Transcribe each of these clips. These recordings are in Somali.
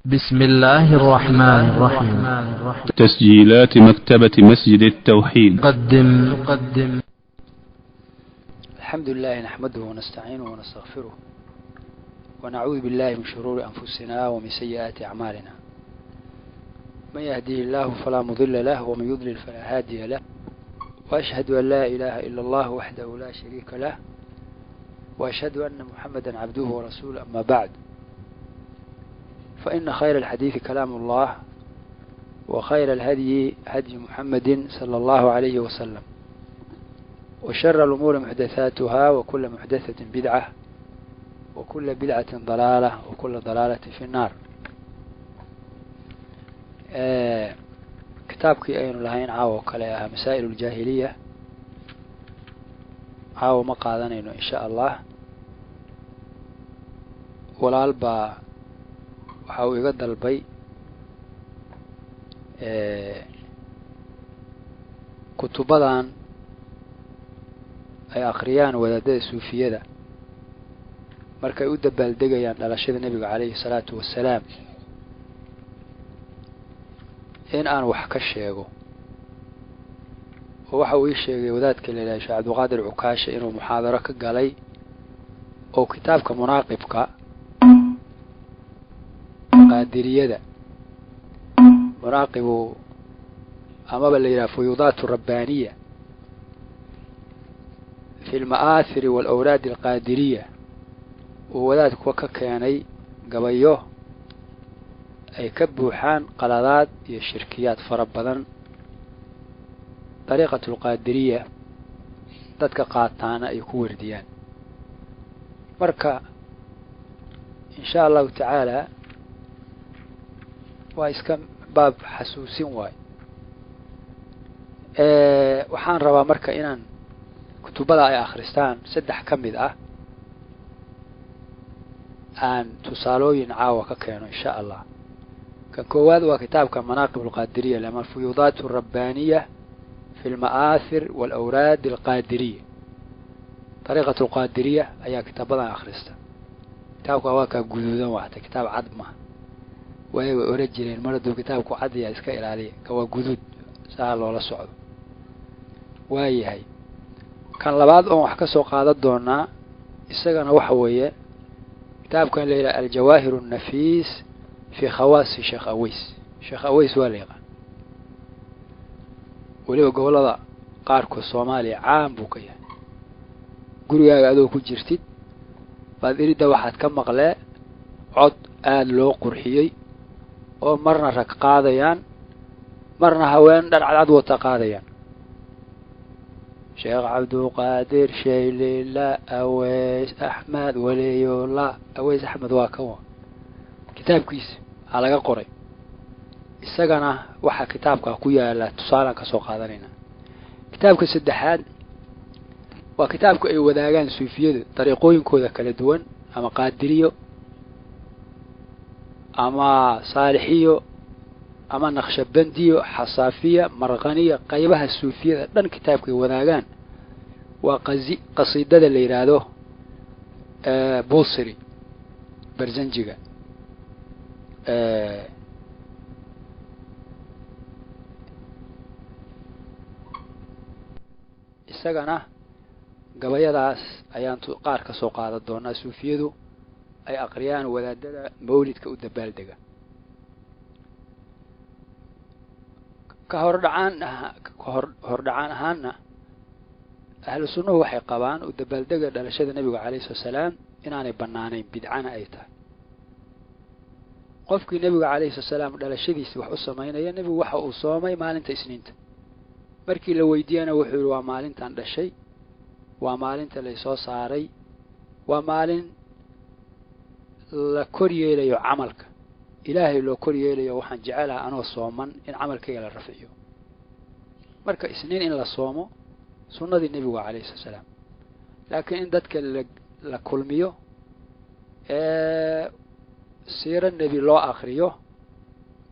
بسم الله الرحمن الرحيم. تسجيلات مكتبة مسجد التوحيد. قدم. الحمد لله نحمده ونستعينه ونستغفره ونعوذ بالله من شرور أنفسنا ومن سيئات أعمالنا. من يهديه الله فلا مضل له ومن يضلل فلا هادي له، وأشهد أن لا إله إلا الله وحده لا شريك له، وأشهد أن محمدا عبده ورسوله. أما بعد، فإن خير الحديث كلام الله، وخير الهدي هدي محمد صلى الله عليه وسلم، وشر الأمور محدثاتها، وكل محدثة بدعة، وكل بدعة ضلالة، وكل ضلالة في النار. كتابك أين لهين عاو كلها مسائل الجاهلية، عاو ما قادنين إن شاء الله. walaalbaa waxa uu iga dalbay kutubadan ay akhriyaan wadaadada suufiyada markay u dabaaldegayaan dhalashada nebiga calayhi salaatu wassalaam, in aan wax ka sheego. oo waxa uu ii sheegay wadaadka la yidhaha sheekh cabdiqaadir cukaashe inuu muxaadaro ka galay oo kitaabka munaaqibka qaadiriyada munaaqibu amaba la yidhaha fuyuudaat rabbaaniya fi lma'aahiri waalawraad alqaadiriya uu wadaadku ka keenay gabayo ay ka buuxaan qaladaad iyo shirkiyaad fara badan. dariiqatu alqaadiriya dadka qaataana ay ku wardiyaan. marka in sha allahu tacaala waa iska baab xasuusin waay. waxaan rabaa marka inaan kutubada ay akhristaan 3 ka mid ah aan tusaalooyin caawa ka keeno in sha allah. kan koowaad waa kitaabka manaaqib alqaadiriya lama fuyuudaat rabbaaniya fi lma'aahir waalawraad alqaadiriya. dariiqatu alqaadiriya ayaa kitaabadan akhrista. kitaabka waa kaa guduudan waxta kitaab cad maha, way oran jireen mar hadduu kitaabku cad yahay iska ilaaliya, ka waa guduud saa loola socdo. waayahay kan labaad oon wax ka soo qaadan doonaa isagana waxa weeye kitaabkan la yidhaha aljawaahir annafiis fi khawaasi sheekh aways. sheekh aways waa la yaqaan, weliba gobollada qaarkood soomaaliya caan buu ka yahay. gurigaaga adoo ku jirtid baad iridda waxaad ka maqlee cod aada loo qurxiyey oo marna rag qaadayaan marna haween dhar cadcad wata qaadayaan. sheekh cabdiqaadir shaylila aways axmed waliyola aways axmed waa kan kitaabkiisa aa laga qoray. isagana waxaa kitaabka ku yaala tusaalaan ka soo qaadanayna. kitaabka saddexaad waa kitaabku ay wadaagaan suufiyadu dariiqooyinkooda kala duwan, ama qaadiriyo ama saalixiyo ama naqshabandiyo xasaafiya marqaniya, qaybaha suufiyada dhan kitaabka ay wadaagaan waa qasiidada la yidhaahdo buusiri barzanjiga. isagana gabayadaas ayaan qaar ka soo qaadan doonaa. suufiyadu ay aqriyaan wadaadada mawlidka u dabaaldega. ka hordhacaan ahaanna ahlu sunnuhu waxay qabaan u dabaaldega dhalashada nebiga calayhi salaam inaanay bannaanayn, bidcana ay tahay. qofkii nebiga calayhi salaam dhalashadiisi wax u samaynaya, nebigu waxa uu soomay maalinta isniinta. markii la weydiiyana wuxuu yidhi waa maalintaan dhashay, waa maalinta laysoo saaray, waa maalin la kor yeelayo camalka ilaahay loo kor yeelayo. waxaan jecelaha anoo sooman in camalkayga la rafciyo. marka isniin in la soomo sunnadii nebigu calayhi salaam, laakiin in dadka la kulmiyo siiro nebi loo akriyo,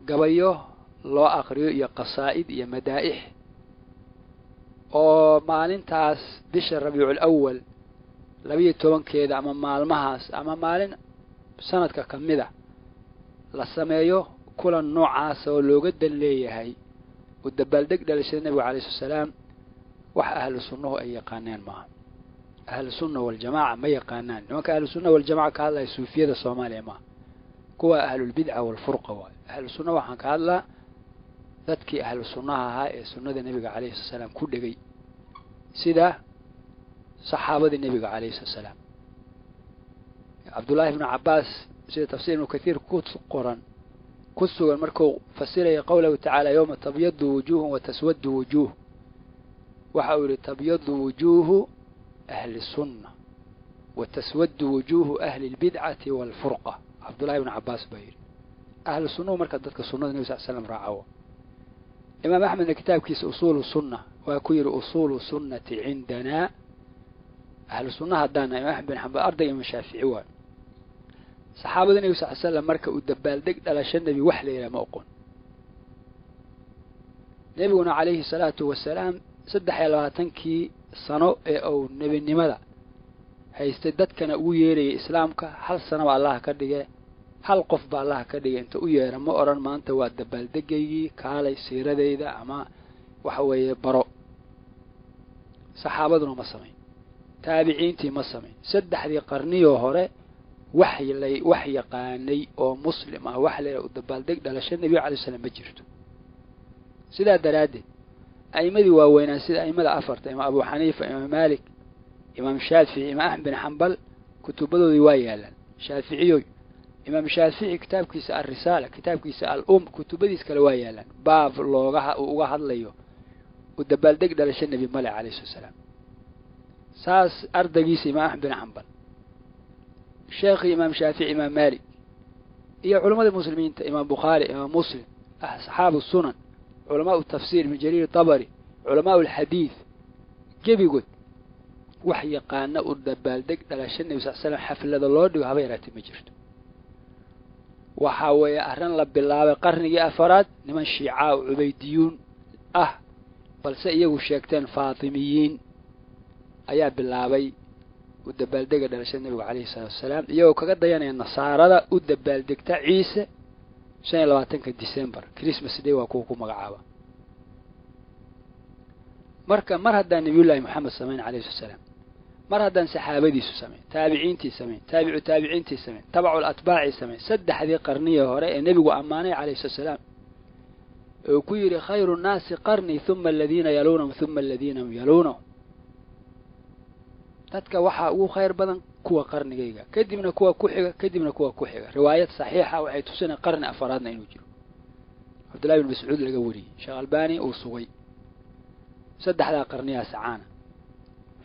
gabayo loo akriyo iyo qasaa'id iyo madaa'ix oo maalintaas bisha rabiicul awal 12 ama maalmahaas ama maalin sanadka ka mid ah la sameeyo kulan noocaas oo looga dan leeyahay u dabaaldeg dhalashada nabiga calayhi salaam wax ahlu sunnuhu ay yaqaaneen maaha ahlu sunna wal jamaa ma yaqaanaan nimanka ahlu sunna wal jamaa ka hadlaya suufiyada Soomaaliya ma kuwa ahlul bid'a wal furqa waa ahlu sunna waxaan ka hadlaa dadkii ahlu sunnaha ahaa ee sunnada nabiga calayhi salaam ku dhigay sida saxaabadii nabiga calayhi salaam Abdullah ibn Abbas sida tafsiir ibn Kathir ku qoran ku sugan markuu fasiraya qowlahu ta'ala yawma tabyaddu wujuhun wa taswaddu wujuh waxa uu tabyaddu wujuhu ahli sunnah wa taswaddu wujuhu ahli albid'ati wal furqa Abdullah ibn Abbas bayri ahli sunnah marka dadka sunnada nabiga sallallahu alayhi wasallam raacaw Imam Ahmad kitabkiisa usul sunnah waa ku yiri usul sunnati indana ahli sunnah hadana Imam Ahmad bin Hanbal arday Imam Shafi'i waa saxaabada nabiga sallallahu alayhi wasallam marka uu dabaaldeg dhalashada nabi wax leeyahay ma aqoon nabiguna calayhi salaatu wasalaam 23kii sano ee uu nabinimada haystay dadkana ugu yeerayay islaamka hal sano Allah ka dhigay hal qof baa Allah ka dhigay inta u yeeray ma oran maanta waa dabaaldegaygi kaalay siiradeyda ama waxa weeye baro saxaabaduna ma sameyn taabiciintii ma sameyn saddexdii qarniyo hore wax yaqaanay oo muslim ah wax leeyahay u dabaaldeg dhalashada nabiga calayhi salaam ma jirto sida daraaddeed aymadii waaweynaan sida aymada afarta imaam Abu Hanifa imaam Malik imaam Shafi'i imaam Ahmad bin Hanbal kutubadoodii waa yaalaan Shafi'i imaam Shafi'i kitaabkiisa ar-Risala kitaabkiisa kutubadiisa kale waa yaalaan baab looga uga hadlayo u dabaaldeg dhalashada nabi mala calayhi salaam saas ardaygiisa imaam Ahmad bin Hanbal شيخ إمام شافعي إمام مالك هي علماء المسلمين إمام بخاري إمام مسلم أصحاب السنن علماء التفسير من جرير الطبري علماء الحديث كيف يقول وحي قانا الدبالدق على النبي صلى الله عليه وسلم حفل هذا اللورد وهبيرات مجرد وحاوي أهران لب الله قرني أفراد لمن شيعاء عبيديون بل سيئوا شيكتين فاطميين أيا بالله ودبالدق دلشة النبي عليه الصلاة والسلام يو كقد يعني النصارى ودبالدق تاع عيسى سنة 20 ديسمبر كريسماس دي وكوكو مقعابة مر هذا النبي الله محمد صلى الله عليه وسلم مر هذا صحابتي سمين تابعين تي سمين تابعين تي سمين تبعوا الأتباع سمين سد هذه قرنية وراء النبي وأمانه عليه الصلاة والسلام وكير خير الناس قرني ثم الذين يلونهم ثم الذين يلونهم dadka waxa ugu khayr badan kuwa qarnigayga kadibna kuwa ku xiga riwaayad saxiixa waxay tusina qarni afaraadna inuu jiro Abdullah ibn Mas'ud laga wariyay Sheikh Albani oo sugay saddexda qarniya saacana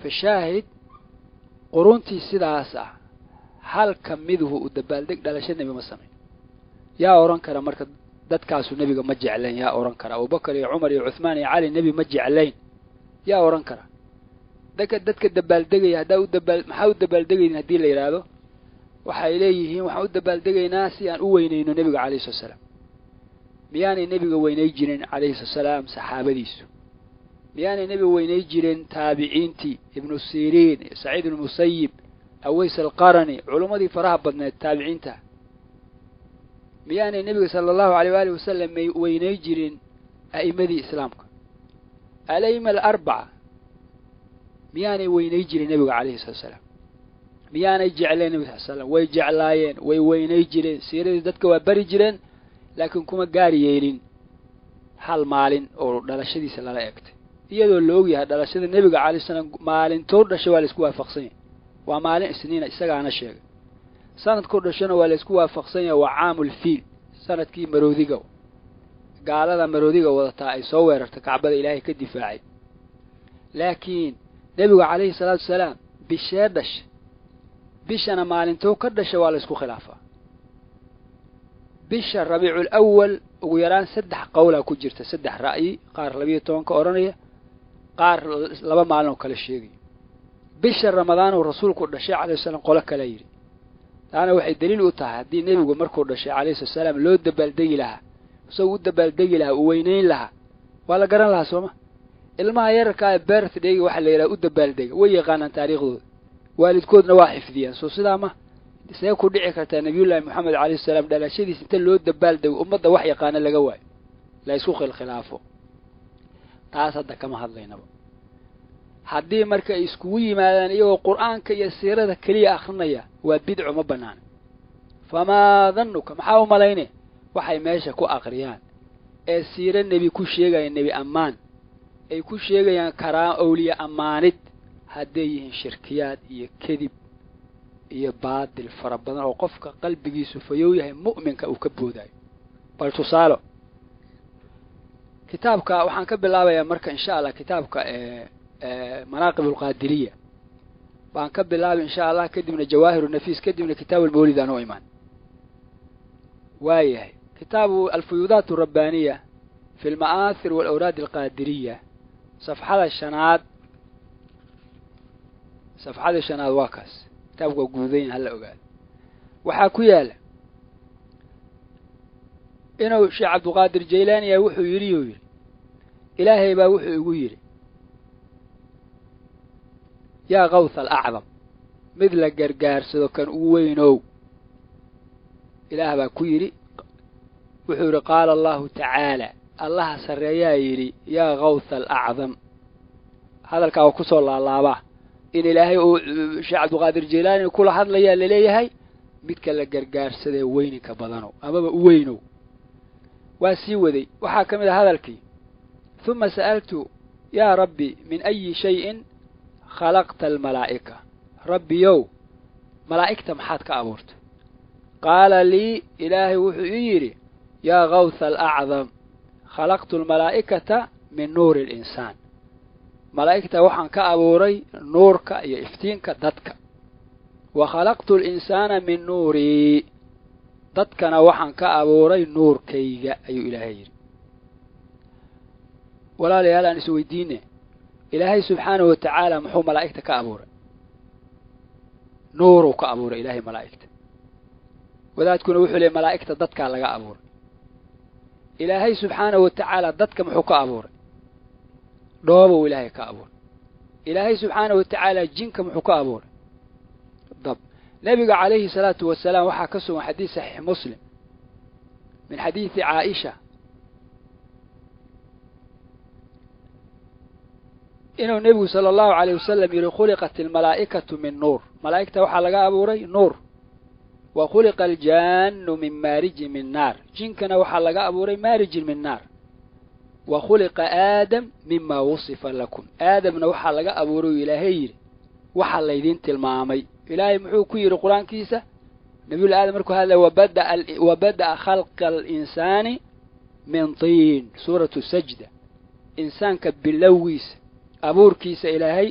fa shaahid qurunti sidaas hal kamiduhu u dabaaldeg dhalashada nabi Muhammad yaa oran kara marka dadkaas nabiga ma jecleen yaa oran kara Abu Bakar iyo Umar iyo Uthman iyo Ali nabi ma jecleen yaa oran kara dadka dabaaldegay hadaa u dabaaldegayna hadii la yiraahdo waxay leeyihiin waxa u dabaaldegaynaa si aan u weyneyno nabiga calayhi salaam miyaanay nabiga weynay jireen calayhi salaam saxaabadiisu miyaanay nabiga weynay jireen taabiciintii ibn Sirin Sa'id al-Musayyib Aways al-Qarni culumadii faraha badneed taabiciinta miyaanay nabiga sallallahu alayhi wa sallam weynay jireen a'immadii islaamka alayma al-arba'a miyaanay weynay jireen nabiga calayhi salaam miyaanay jecleen nabiga sallallahu way jeclaayeen way weynay jireen siiradii dadka waa bari jireen laakiin kuma gaar yeelin hal maalin oo dhalashadiisa lala eegtay iyadoo la og yahay dhalashada nabiga calayhi salaam maalintuu dhashay waa la isku waafaqsan yahay waa maalin isniina isagaana sheegay sanadkuu dhashana waa la isku waafaqsan yahay waa caamul fiil sanadkii maroodiga gaalada maroodiga wadataa ay soo weerartay kacbada ilaahay ka difaacay laakiin nabiga calayhi salaatu wasalaam bishana maalintuu ka dhashay waa la isku khilaafaa bisha rabiicul awwal ugu yaraan 3 qowla ku jirta 3 ra'yi qaar 12 ka oranaya qaar 2 maalin oo kala sheegay bisha ramadaan oo rasuulku dhashay calayhi salaam qolo kale yiri taana waxay daliil u tahay hadii nabigu markuu dhashay calayhi salaam loo dabaaldegi lahaa soo u dabaaldegi lahaa u weyneyn lahaa waa la garan lahaa sooma ilmaha yarka birthday waxa la yiraahdo u dabaaldega way yaqaanaan taariikhdooda waalidkoodna waa xifdiyaan soo sidaa ma see ku dhici kartaa nabiyullaahi maxamed calayhi salaam dhalashadiisa inta loo dabaaldego ummadda wax yaqaana laga waayo la isku khilkhilaafo taas hadda kama hadlaynaba haddii marka ay iskugu yimaadaan iyagoo qur'aanka iyo siirada keliya akrinaya waa bidco ma banaana famaa dannuka maxaa u malayne waxay meesha ku aqriyaan ee siiro nebi ku sheegayaan nebi ammaan ay ku sheegayaan awliya ammaanid hadday yihiin shirkiyaad iyo kadib iyo baadil fara badan oo qofka qalbigiisu fayow yahay mu'minka uu ka boodaayo bal tusaalo kitaabka waxaan ka bilaabayaa marka insha allah kitaabka manaaqib alqaadiriya baan ka bilaabay insha allah kadibna jawaahiru nafiis kadibna kitaabu almawlid aan u imaan waayahay kitaabu alfuyuudaat alrabbaaniya fi alma'aathir walawraad alqaadiriya safxada shanaad waa kaas kitaabku waa guudayn hala ogaado waxaa ku yaala inuu sheekh cabdulqaadir jaylaaniya wuxuu yidhi ilaahay baa wuxuu igu yidhi yaa kawth alacdam mid la gargaarsado kan ugu weynow ilaah baa ku yidhi wuxuu yidhi qaala allahu tacaala allaha sarreeyaa yidhi yaa kawth alacdam hadalkaa waa ku soo laalaabaa in ilaahay uu sheekh cabdulqaadir jaylaani kula hadlayaa laleeyahay midka la gargaarsadee weyninka badanow amaba u weynow waa sii waday waxaa ka mid a hadalkii uma sa'altu yaa rabbi min ayi shayin khalaqta almalaa'ika rabbiyow malaa'igta maxaad ka abuurtay qaala lii ilaahay wuxuu ii yidhi yaa kawth alacdam khalaqtu almalaa'ikata min nuuri alinsaan malaa'igta waxaan ka abuuray nuurka iyo iftiinka dadka wa khalaqtu alinsaana min nuurii dadkana waxaan ka abuuray nuurkayga ayuu ilaahay yidhi walaalayaal aan isweydiine ilaahay subxaanahu wa tacaala muxuu malaa'igta ka abuuray nuuruu ka abuuray ilaahay malaa'igta wadaadkuna wuxuu leeyay malaa'igta dadkaa laga abuuray ilaahay subxaanahu wa tacaala dadka muxuu ka abuuray dhoobuu ilaahay ka abuuray ilaahay subxaanahu wa tacaala jinka muxuu ka abuuray dab nebiga calayhi salaatu wasalaam waxaa ka sugan xadiis saxiix muslim min xadiidi caaisha inuu nebigu sala allahu calayh wasalam yidhi khuliqat almalaa'ikatu min nuur malaa'igta waxaa laga abuuray nuur wa khuliqa aljaannu min maarijin min naar jinkana waxaa laga abuuray maarijin min naar wa khuliqa aadam mima wusifa lakum aadamna waxaa laga abuuray u ilaahay yidhi waxaa laydiin tilmaamay ilaahay muxuu ku yidhi qur-aankiisa nabiyullahi aadam markuu hadlay wabada'a khalqa alinsaani min tiin suuratu sajda insaanka bilowgiisa abuurkiisa ilaahay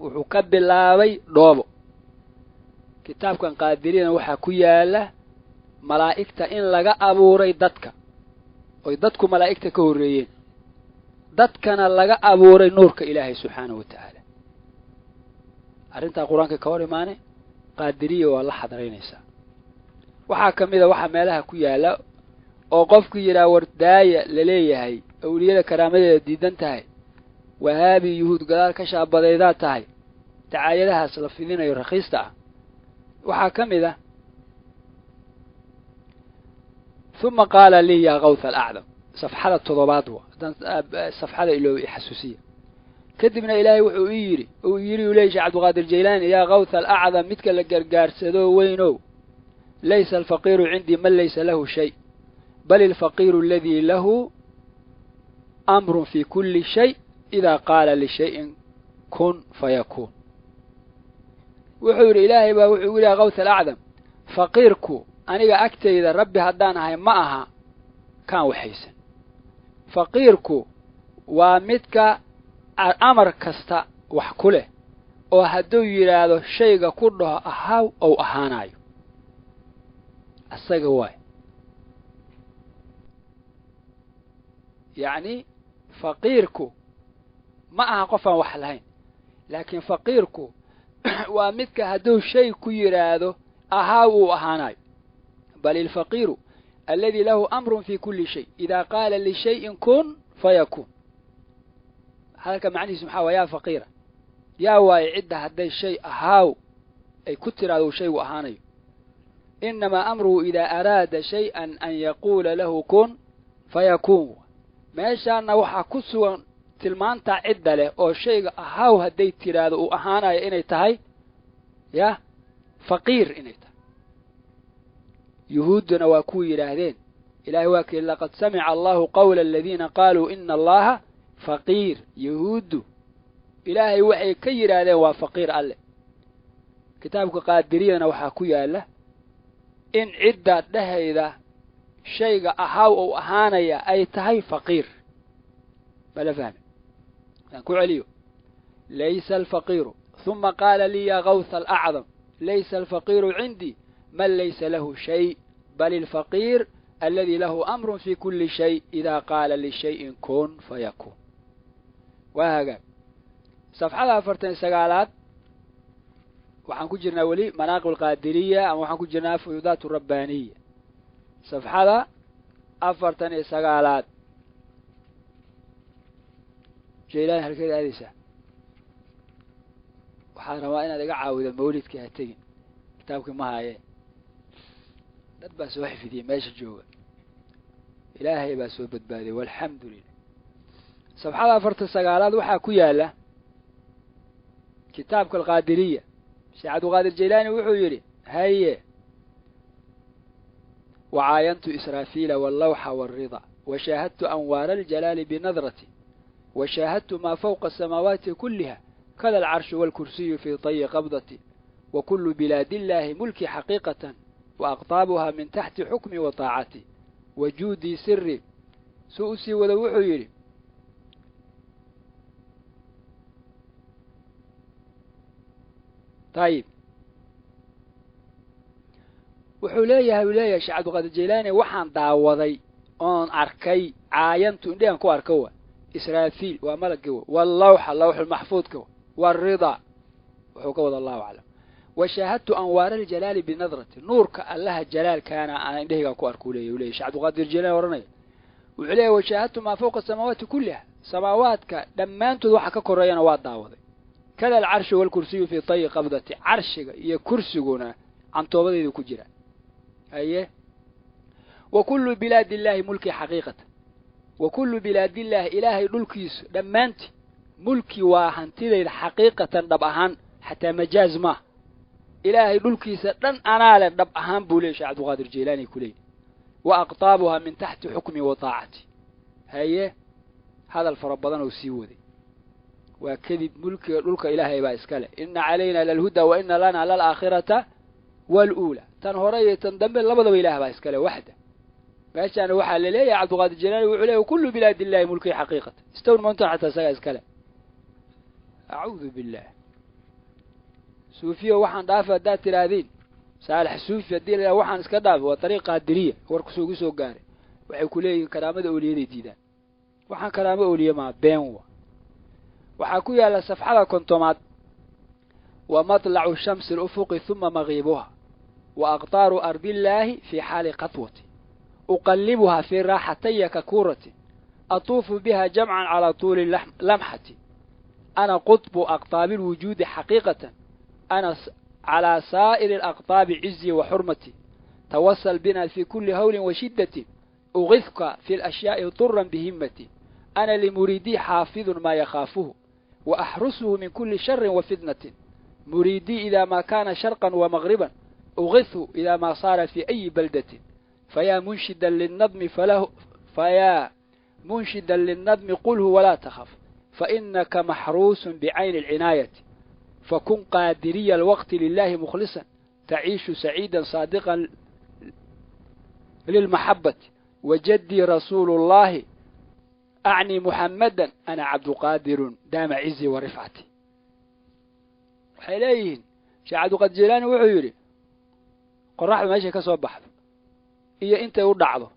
wuxuu ka bilaabay dhoobo kitaabkan qaadiriyana waxaa ku yaala malaa'igta in laga abuuray dadka oy dadku malaa'igta ka horreeyeen dadkana laga abuuray nuurka ilaahay subxaanahu wa tacaala arrintaa qur-aanka ka hor imaane qaadiriya waa la xadraynaysaa waxaa ka mid a waxaa meelaha ku yaala oo qofku yidhaha wardaaya laleeyahay awliyada karaamadeeda diidan tahay wahaabi yuhuud gadaal ka shaabadaydaa tahay dacaayadahaas la fidinayo rakhiista ah waxaa ka mid ah uma qaala lii yaa kawth alacdam safxada 7 wa haddaan safxada iloobi xasuusiya kadibna ilaahay wuxuu ii yidhi uu leeyahay sheekh cabdulqaadir jaylaani yaa kawth alacdam midka la gargaarsado weynow laysa alfaqiiru cindii man laysa lahu shay bal alfaqiiru aladii lahu amrun fi kulli shay idaa qaala lishayin kun fayakuun wuxuu yidhi ilaahay baa wuxuu yidhi yaa kawth alacdam faqiirku aniga agtayda rabbi haddaan ahay ma aha kaan waxaysan faqiirku waa midka amar kasta wax ku leh oo hadduu yidhaahdo shayga ku dhaho ahaw ou ahaanayo asaga waay yacni faqiirku ma aha qof aan wax lahayn laakiin faqiirku waa midka hadduu shay ku yidhaahdo ahaw uu ahaanayo bal ilfaqiiru alladii lahu amrun fi kulli shay idaa qaala lishayin kun fayakuun hadalka macnihiisu maxaa waa yaa faqiira yaa waaye cidda hadday shay ahaaw ay ku tiraado uu shaygu ahaanayo إنما أمره إذا أراد شيئا أن يقول له كن فيكون meeshaana waxaa ku sugan tilmaanta cidda leh oo shayga ahaaw hadday tiraado uu ahaanayo inay tahay ya faqiir inay tahay yuhuuduna waa ku yiraahdeen ilaahay waa kii laqad sami'a Allahu qawla alladhina qalu inna Allaha faqiir yuhuudu ilaahay waxay ka yiraahdeen waa faqiir alle kitaabka qaadiriyana waxaa ku yaala in cidda dhahayda shayga ahaaw oo ahaanaya ay tahay faqiir bala fahmi aan ku celiyo laysa al-faqir thumma qala li ya ghawth al-a'zam laysa al-faqir 'indi man laysa lahu shay bal al-faqir alladhi lahu amrun fi kulli shay idha qala li shay'in kun fayakun wa haga safhada 49 waxaan ku jirnaa wali manaqib al-qadiriyya ama waxaan ku jirnaa fuyudat ar-rabbaniyya صفحة أفرتني سقالات جيلان هالكذا هذه سا وحارة أنا دقع عاود المولد كهتين كتابك ما هي لا بس وحي في دي ماشي جوا إلهي بس وبدبادي والحمد لله صفحة أفرت السقالات وحا كيالا كتابك القادرية سعد قادر جيلاني وحو يري هاي وعاينت إسرافيل واللوح والرضا وشاهدت أنوار الجلال بنظرتي وشاهدت ما فوق السماوات كلها كذا العرش والكرسي في طي قبضتي وكل بلاد الله ملكي حقيقة وأقطابها من تحت حكمي وطاعتي وجودي سري سؤسي ولوح يري طيب wuxuu leeyahay Sheekh Abdul Jilani waxaan daawaday oon arkay caayantu indhaan ku arko Israafiil waa malagga lawhul mahfuudka warida wuxuu ka wada Allahu a'lam wa shahadtu anwaar al-jalal bi nadrati nuurka Allah jalal kana aan indhiga ku arko leeyahay Sheekh Abdul Jilani waranay wuxuu leeyahay wa shahadtu ma fawqa samawati kullaha samaawaadka dhamaantood waxa ka koreeyana waa daawaday kada al-arsh wal kursiy fi tay qabdati arshiga iyo kursiguna cantoobadaydu ku jira أيه وكل بلاد الله ملكي حقيقة وكل بلاد الله إلهي ملكيس دمانت ملكي وهنتي الحقيقة دبعهان حتى مجاز ما إلهي ملكيس لن أنال دبعهان بوليش عبد القادر جيلاني كلي وأقطابها من تحت حكمي وطاعتي هي هذا الفربضان والسيودي وكذب ملك إلهي باسكاله إن علينا للهدى وإن لنا للآخرة والأولى تنهرية تندمر لبضوا إله باسكاله وحده فأشان وحال ليه عبد القادر الجيلاني وعليه وكل بلاد الله ملكي حقيقة استوى المنطقة حتى ساسكاله أعوذ بالله سوفيا وحن دافع دات الهذين صالح سوفيا دي له وحن اسكداف وطريقة قادرية وركسوق سوق قاري وحكوليه كرامة أولية ديدا وحن كرامة أولية مع بينوا وحكوية على صفحة كنتمات ومطلع الشمس الأفق ثم مغيبها وأقطار أرض الله في حال قطوتي أقلبها في راحتي ككورتي أطوف بها جمعا على طول لمحتي أنا قطب أقطاب الوجود حقيقة أنا على سائر الأقطاب عزي وحرمتي توصل بنا في كل هول وشدة أغثك في الأشياء طرا بهمتي أنا لمريدي حافظ ما يخافه وأحرسه من كل شر وفتنة مريدي إذا ما كان شرقا ومغربا أغثه إذا ما صار في أي بلدة فيا منشدا للنظم قله ولا تخف فإنك محروس بعين العناية فكن قادري الوقت لله مخلصا تعيش سعيدا صادقا للمحبة وجدي رسول الله أعني محمدا أنا عبد قادر دام عزي ورفعتي حليين شيخ عبد القادر الجيلاني وحيري قرح ماشي كسو بحث إيا انت ودعضه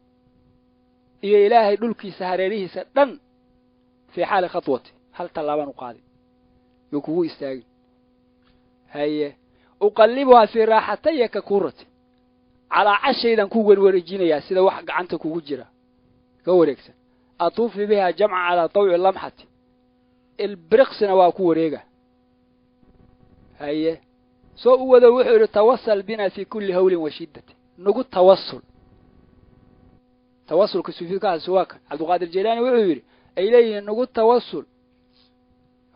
إيا إلهي دلكي سهرينيه سدن في حال خطوتي هل طلبان قادم يكوه استاغي هيا أقلبها في راحتي ككورتي على عشيدا كوغل ورجينيا سيدا وحق عنك كوجرا كوريكسا أطوف بها جمع على طوع اللمحة البرقسنا واكو وريقا هيا soo u wado wuxuu yidhi tawassal bina fi kulli hawlin wa shiddati nagu tawassulka suufiyadkaas waa kan cabdulqaadir jeylaani wuxuu yidhi ay leeyihiin nagu tawassul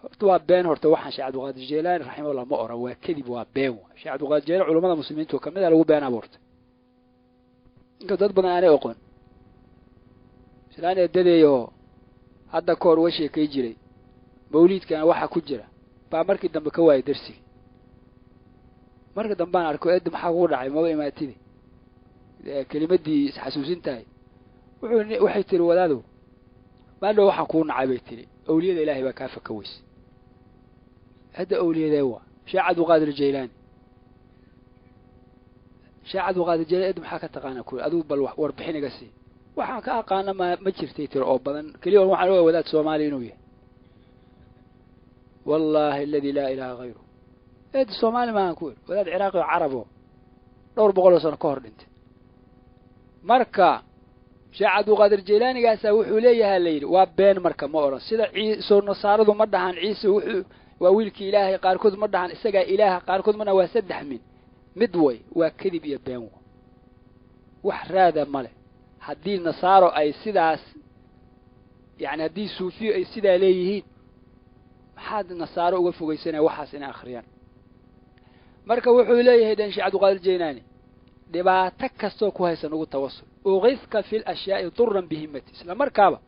horta waa been horta waxaan sheekh cabdulqaadir jeylaani raximahullah ma oran waa kadib waa been sheekh cabdulqaadir jeylaani culimada muslimiintu kamid ah lagu been abuurtay inta dad badan aanay aqoon jeylaani dadeeyo hadda koor wa sheekay jiray mawliidkana waxa ku jira baa markii dambe ka waayay darsiga markii dambe aan arko eed maxaa ugu dhacay ma imaatidi kelimadii xasuusintahay waxay tiri wadaadu maadho waxa ku nacay bay tiri awliyada ilaahay baa ka fakaways hada awliyada waa sheekh cabdulqaadir jeylaani maxaa ka taqaana ku aduu bal warbixin iga sii waxaan ka aqaana ma jirtay tiri oo badan kaliya waxaan oo wadaad Soomaali inuu yahay wallahi alladhi la ilaha ghayru eed Soomaali ma aan ku wadaad Ciraaqi oo Carabo dhowr boqol sano ka hor dhintay marka sheekh cabdulqaadir jeylaani gaasa wuxuu leeyahay leeyri waa been marka ma oran sida ciiso nasaaradu ma dhahan ciise wuxuu waa wiilkii ilaahay qaarkood ma dhahan isaga ilaaha qaarkood mana waa saddex mid way waa kadib iyo been wax raada male haddii nasaaro ay sidaas yani haddii suufiyo ay sidaa leeyihiin maxaad nasaaro uga fogeysanaya waxaas inay akhriyaan marka wuxuu leeyahay dan sheekh cabdulqaadir jeylaani dhibaato kastoo ku haysan ugu tawassul ughifka fi al-ashyaa'i turran bihimmati isla markaaba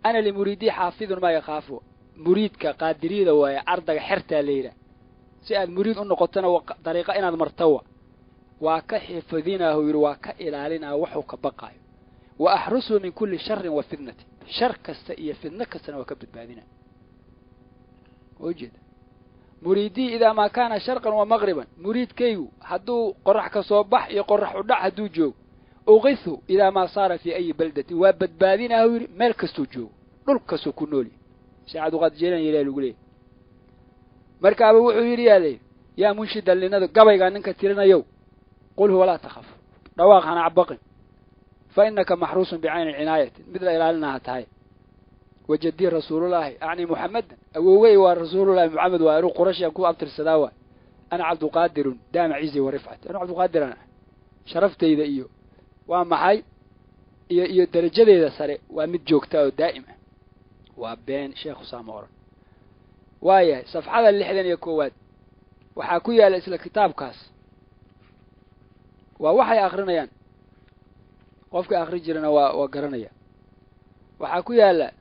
ana li muridi xaafidun ma yaqaafu muridka qaadirida waa ardaga xirta leeyra si aad murid u noqotana dariiqa inaad martawa waa ka xifdinaahu yiri waa ka ilaalinaa wuxuu ka baqayo wa ahrusu min kulli sharrin wa fitnati shar kasta iyo fitna kasta waa ka badbaadina wajid مريدي إذا ما كان شرقا ومغربا مريد كيو حدو قرح كصوبح يقرح ودع حدو جو أغثه إذا ما صار في أي بلدة وابد بادينا هوري ملكستو جو نلكسو كنولي ساعدو قد جيلان يلالو قليه مركب وحيري عليه يا منشد اللي نذو قبل أنك تيرنا يو قل هو لا تخف رواق أنا عبقي فإنك محروس بعين العناية مثل إلالنا هتاي وجدي رسول الله أعني محمد أووي ورسول الله محمد وأرو قرش يكون أبتر السداوة أنا عبد قادر دام عزي ورفعت أنا عبد قادر أنا شرفت إذا إيو وأما حي إيو درجة إذا سري وأمد جوكتاو دائما وأبين شيخ سامور وايه صفحة اللي حدن يكواد وحاكوية الإسلا كتاب كاس ووحي آخرنا يان قفك آخر جرنا وقرنا يان وحاكوية لا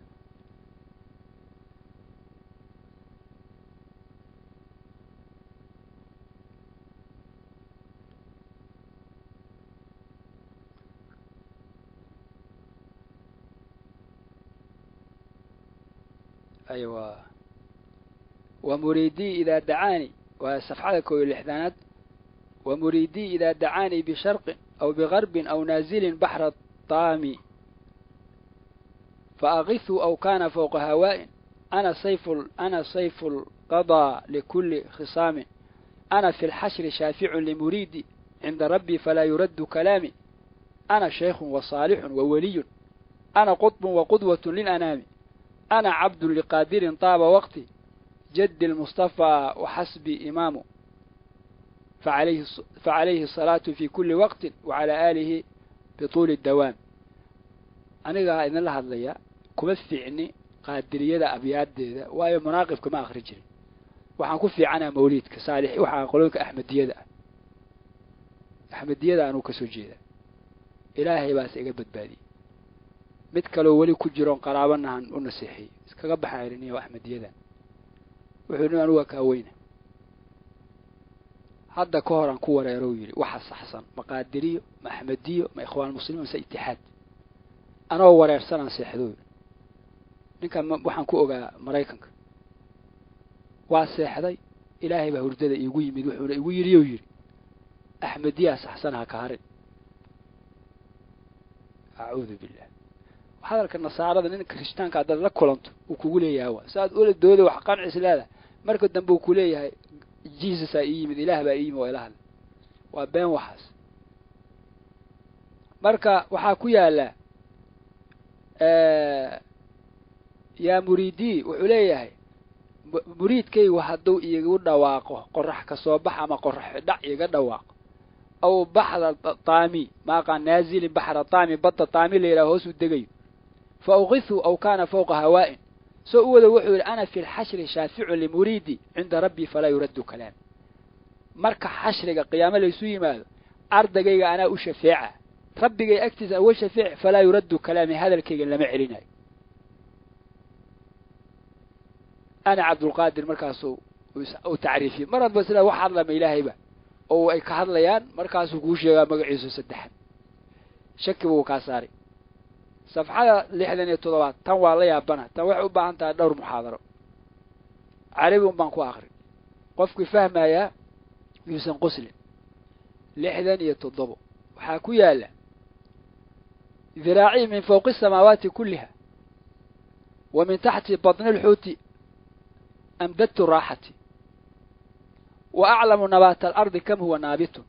أيوة ومريدي إذا دعاني وصفحة كوي الإحدانات ومريدي إذا دعاني بشرق أو بغرب أو نازل بحر الطام فأغثه أو كان فوق هواء أنا صيف القضاء لكل خصام أنا في الحشر شافع لمريدي عند ربي فلا يرد كلامي أنا شيخ وصالح وولي أنا قطب وقدوة للأنام أنا عبد لقادر طاب وقتي جد المصطفى وحسبي إمامه فعليه الصلاة في كل وقت وعلى آله بطول الدوام أنا قاعد إن الله هذا كمثعني قادرية أبيات ده وهي مناقب كما أخرجني وحنكون في عنا موليد كصالح وحنقولك أحمدية ده أنا كسوجي إلهي بس إجابة بادي متكلو ولي كجرون قرابنا عن النصيحي كقب حيرني وأحمدية ده وحنا نروى كوينه هذا كهران كورة يروي وحص حسن مقادرية محمدية ما إخوان المسلمين ساتحاد أنا ورا يرسلنا سيحدود نكمل وحن كوجا مرايكنك واسيحدي إلهي بهردة يقوي مدوحنا يقوي أحمدية حسنها كهرن أعوذ بالله وهذا النصارى ذا كريستيان قاعد لك كلنت وكوليه هوا ساد أول الدولة وحقان عسلالة مركز دنبو كوليه جيسس أيم إله بأيم وإله وبين وحس مركا وحاكويا لا يا مريدي وحليه muriidkaygu hadduu iigu dhawaaqo qorax ka soo bax ama qorax dhac iiga dhawaaqo aw baxra taami maaqa naazilin baxra taami badda taami leeyahay hoos u degayo fa ughithu aw kana fawqa hawaa'in soo u wada wuxuu yiri ana fi al-hashr shafi'u li muridi inda rabbi fala yuraddu kalam marka xashriga qiyaamo laysu yimaado ardagayga ana u shafiica rabbigay agtiisa u shafiic fala yuraddu kalami hadalkayga lama celinayo ana Abdul Qadir markaasuu u taariifi marad basla wax hadla ma ilaahayba oo ay ka hadlayaan markaasuu ku sheegaa magaciisa saddexan shaki buu ka saaray safxada 67 tan waa la yaabana tan wax u baahan tahay dhowr muxaadaro carabi baan ku akhri qofku fahmaya yuusan qoslin 67 waxa ku yaala ذراعي من فوق السماوات كلها ومن تحت بطن الحوت أمددت راحتي وأعلم نبات الأرض كم هو نابت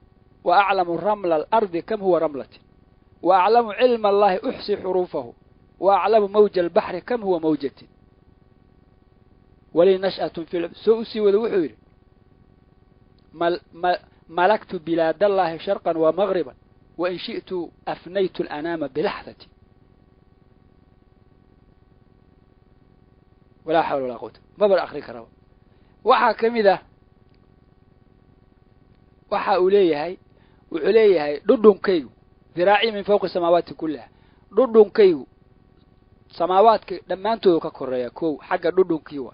وأعلم رمل الأرض كم هو رملة وأعلم علم الله أحصي حروفه وأعلم موج البحر كم هو موجة ولي نشأة في سؤسي والوحير ملكت بلاد الله شرقا ومغربا وإن شئت أفنيت الأنام بلحظة ولا حول ولا قوة ما بالأخر كرام وحا كمذا وحا أوليه هاي ضدهم كيو ذراعي من فوق السماوات كلها ضدهم كيو سماوات لما أنتوا ككريا كو حق ضدهم كيو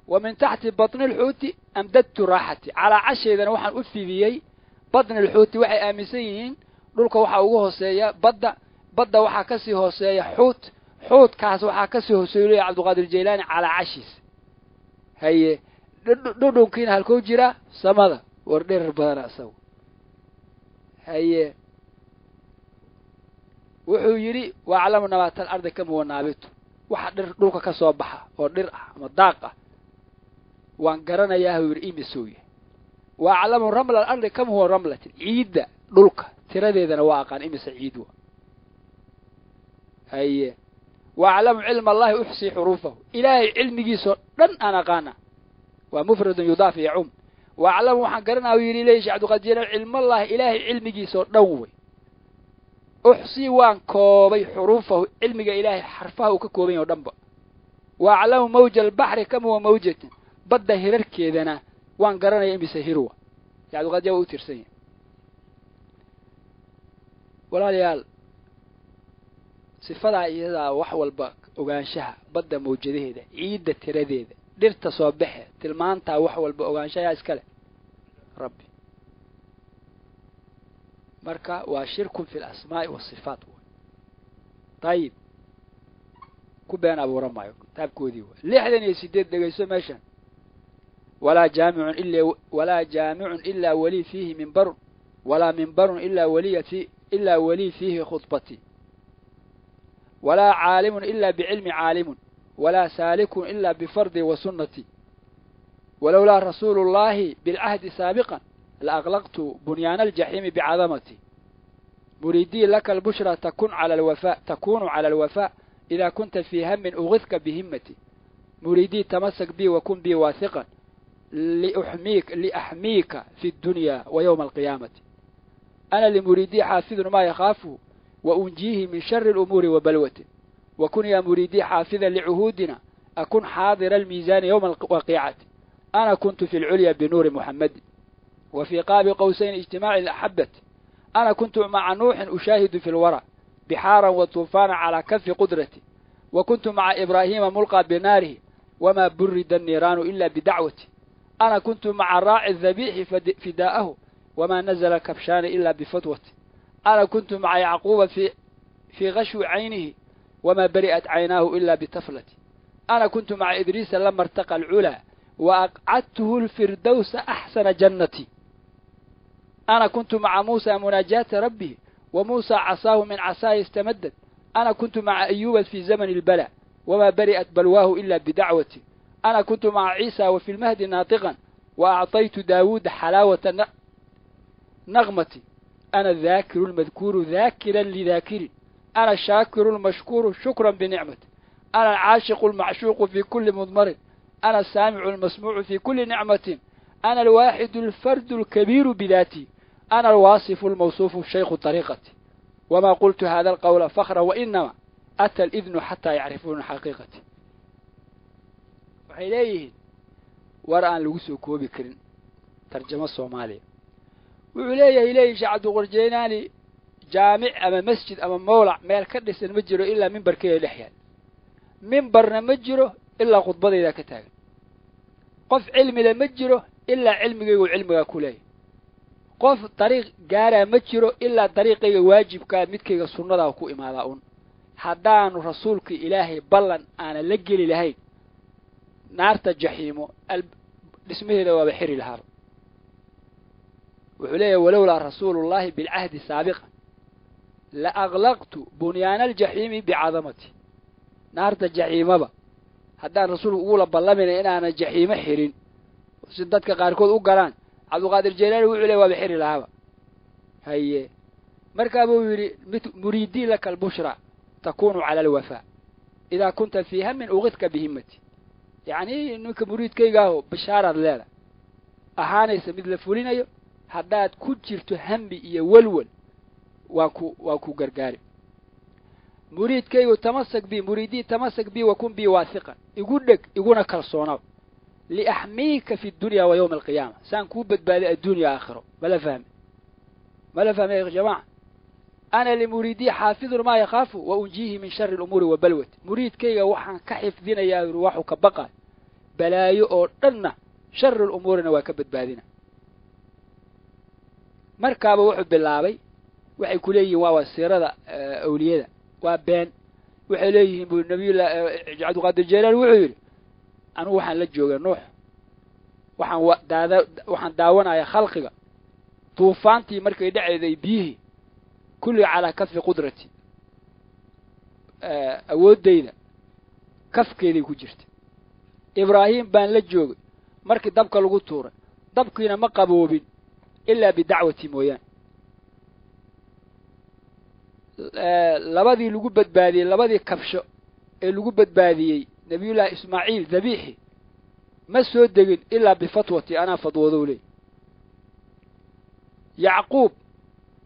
ومن تحت بطن الحوت أمددت راحتي على عشر إذا وحن أفي بيي بدن الحوت waxay aaminsan yihiin dhulka waxa ugu hooseeya badda waxa ka sii hooseeya xuutkaas waxa ka sii hooseeya Abdul Qadir Jilani ala ashis haye dhudhunkiina halkoo jira samada war dheer badan asaw haye wuxuu yiri wa calamu nabatal ardi kam huwa naabitu waxa dhulka ka soo baxa oo dhir ah ama daaq ah waan garanayaa yiri imisooye وأعلم رمل الأرض كم هو رملة عيد دلك ترديدنا واقعا إمس عيد هي وأعلم علم الله أحصي حروفه إلهي علمي جيسو لن أنا قانا ومفرد يضاف يعم وأعلم حقرنا ويري ليش عدو قد جينا علم الله إلهي علمي جيسو نوي أحصي وان كوبي حروفه علمي إلهي حرفه ككوبين ودنبا وأعلم موج البحر كم هو موجة بدا هرركي ذنا وان قرنا يمسى هيروا يعني قد جاءوا ترسين ولا ليال صفة إذا وحول باك وغانشها بدا موجده ده عيدة تردي ده درت صباحه تلمانتا وحول بوغانشها اسكله ربي مركا وشرك في الأسماء والصفات طيب كبين أبو رمايو تاب كوديو لحدن يسدد دقيسو ماشان ولا جامع إلا ولي فيه منبر ولا منبر إلا ولي فيه خطبتي ولا عالم إلا بعلم عالم ولا سالك إلا بفرض وسنتي ولولا رسول الله بالعهد سابقا لأغلقت بنيان الجحيم بعظمتي مريدي لك البشرى تكون على الوفاء إذا كنت في هم أغثك بهمتي مريدي تمسك بي وكن بي واثقا لأحميك في الدنيا ويوم القيامة أنا لمريدي حافظ ما يخافه وأنجيه من شر الأمور وبلوته وكن يا مريدي حافظا لعهودنا أكون حاضر الميزان يوم الواقعة أنا كنت في العليا بنور محمد وفي قاب قوسين اجتماع الأحبة أنا كنت مع نوح أشاهد في الورى بحارا وطوفانا على كف قدرتي وكنت مع إبراهيم ملقى بناره وما برد النيران إلا بدعوتي أنا كنت مع راعي الذبيح فداءه وما نزل كبشان إلا بفتوتي أنا كنت مع يعقوب في غشو عينه وما برئت عيناه إلا بتفلتي أنا كنت مع إدريس لما ارتقى العلا وأقعدته الفردوس أحسن جنتي أنا كنت مع موسى مناجاة ربه وموسى عصاه من عصاه استمدت أنا كنت مع أيوب في زمن البلاء وما برئت بلواه إلا بدعوتي أنا كنت مع عيسى وفي المهد ناطقا وأعطيت داود حلاوة نغمتي أنا الذاكر المذكور ذاكرا لذاكر أنا الشاكر المشكور شكرا بنعمتي أنا العاشق المعشوق في كل مضمر أنا السامع المسموع في كل نعمة أنا الواحد الفرد الكبير بذاتي أنا الواصف الموصوف الشيخ طريقتي وما قلت هذا القول فخرا وإنما أتى الإذن حتى يعرفون حقيقتي وحيليه ورأى لوسو كوبي كرين ترجمة الصومالية وعليه إليه شعد غرجيناني جامع أما مسجد أما مولع ما يكدس المجره إلا منبر كي لحيان منبر مجره إلا خطبة إذا كتاق قف علم لمجره إلا علمي وعلمي كلي قف طريق جارة مجره إلا طريقي واجب كان متكي السنة وكو إماذاون حدان رسولك إلهي بلن أنا لقلي لهي نار الجحيم اسمه ذو بحر الهار وعليه ولولا رسول الله بالعهد السابق لأغلقت بنيان الجحيم بعظمتي نار الجحيم با حدان رسول أقول بلمنا إن أنا الجحيم حرين وسدتك قاركود أقران عبد القادر الجيلاني وعليه وبحر الهار هي مركبه مريدي لك البشرى تكون على الوفاء إذا كنت في هم أغثك بهمتي يعني إنك مريد كي قاهو بشارة الليلة أحانيس مثل فولين haddaad ku jirto hambi iyo walwal waa ku gargaari muriidkaygu tamasak bi muriidii tamasak bi wakun bi waathiqa igu dheg iguna kalsoonaw liaxmiika fi dunya wa yawm alqiyaama saan kuu badbaadi adduunya aakhiro mala fahme ya jamaca ana limuriidii xaafidun maa yakhaafu wa unjiihi min shari alumuuri wa balwati muriidkayga waxaan ka xifdinayaa waxu ka baqaa balaayo oo dhanna shari alumuurina waa ka badbaadina markaaba wuxuu bilaabay waxay ku leeyihiin waa wasiirada awliyada waa been waxay leeyihiin buu nabiyullah Abdul Qaadir Jilani wuxuu yiri anu waxaan la joogaa nuux waxaan daawanayaa khalqiga tuufaantii markay dhacayday biyihi kulli ala kafi qudrati awoodayda kafkeedii ku jirta Ibrahim baan la joogay markii dabka lagu tuuray dabkiina ma qaboobin إلا بدعوتي مويان لبدي لجوبة بادي لبدي كبشة لجوبة بادي نبي الله إسماعيل ذبيحي ما سودجن إلا بفتوتي أنا فضوذولي يعقوب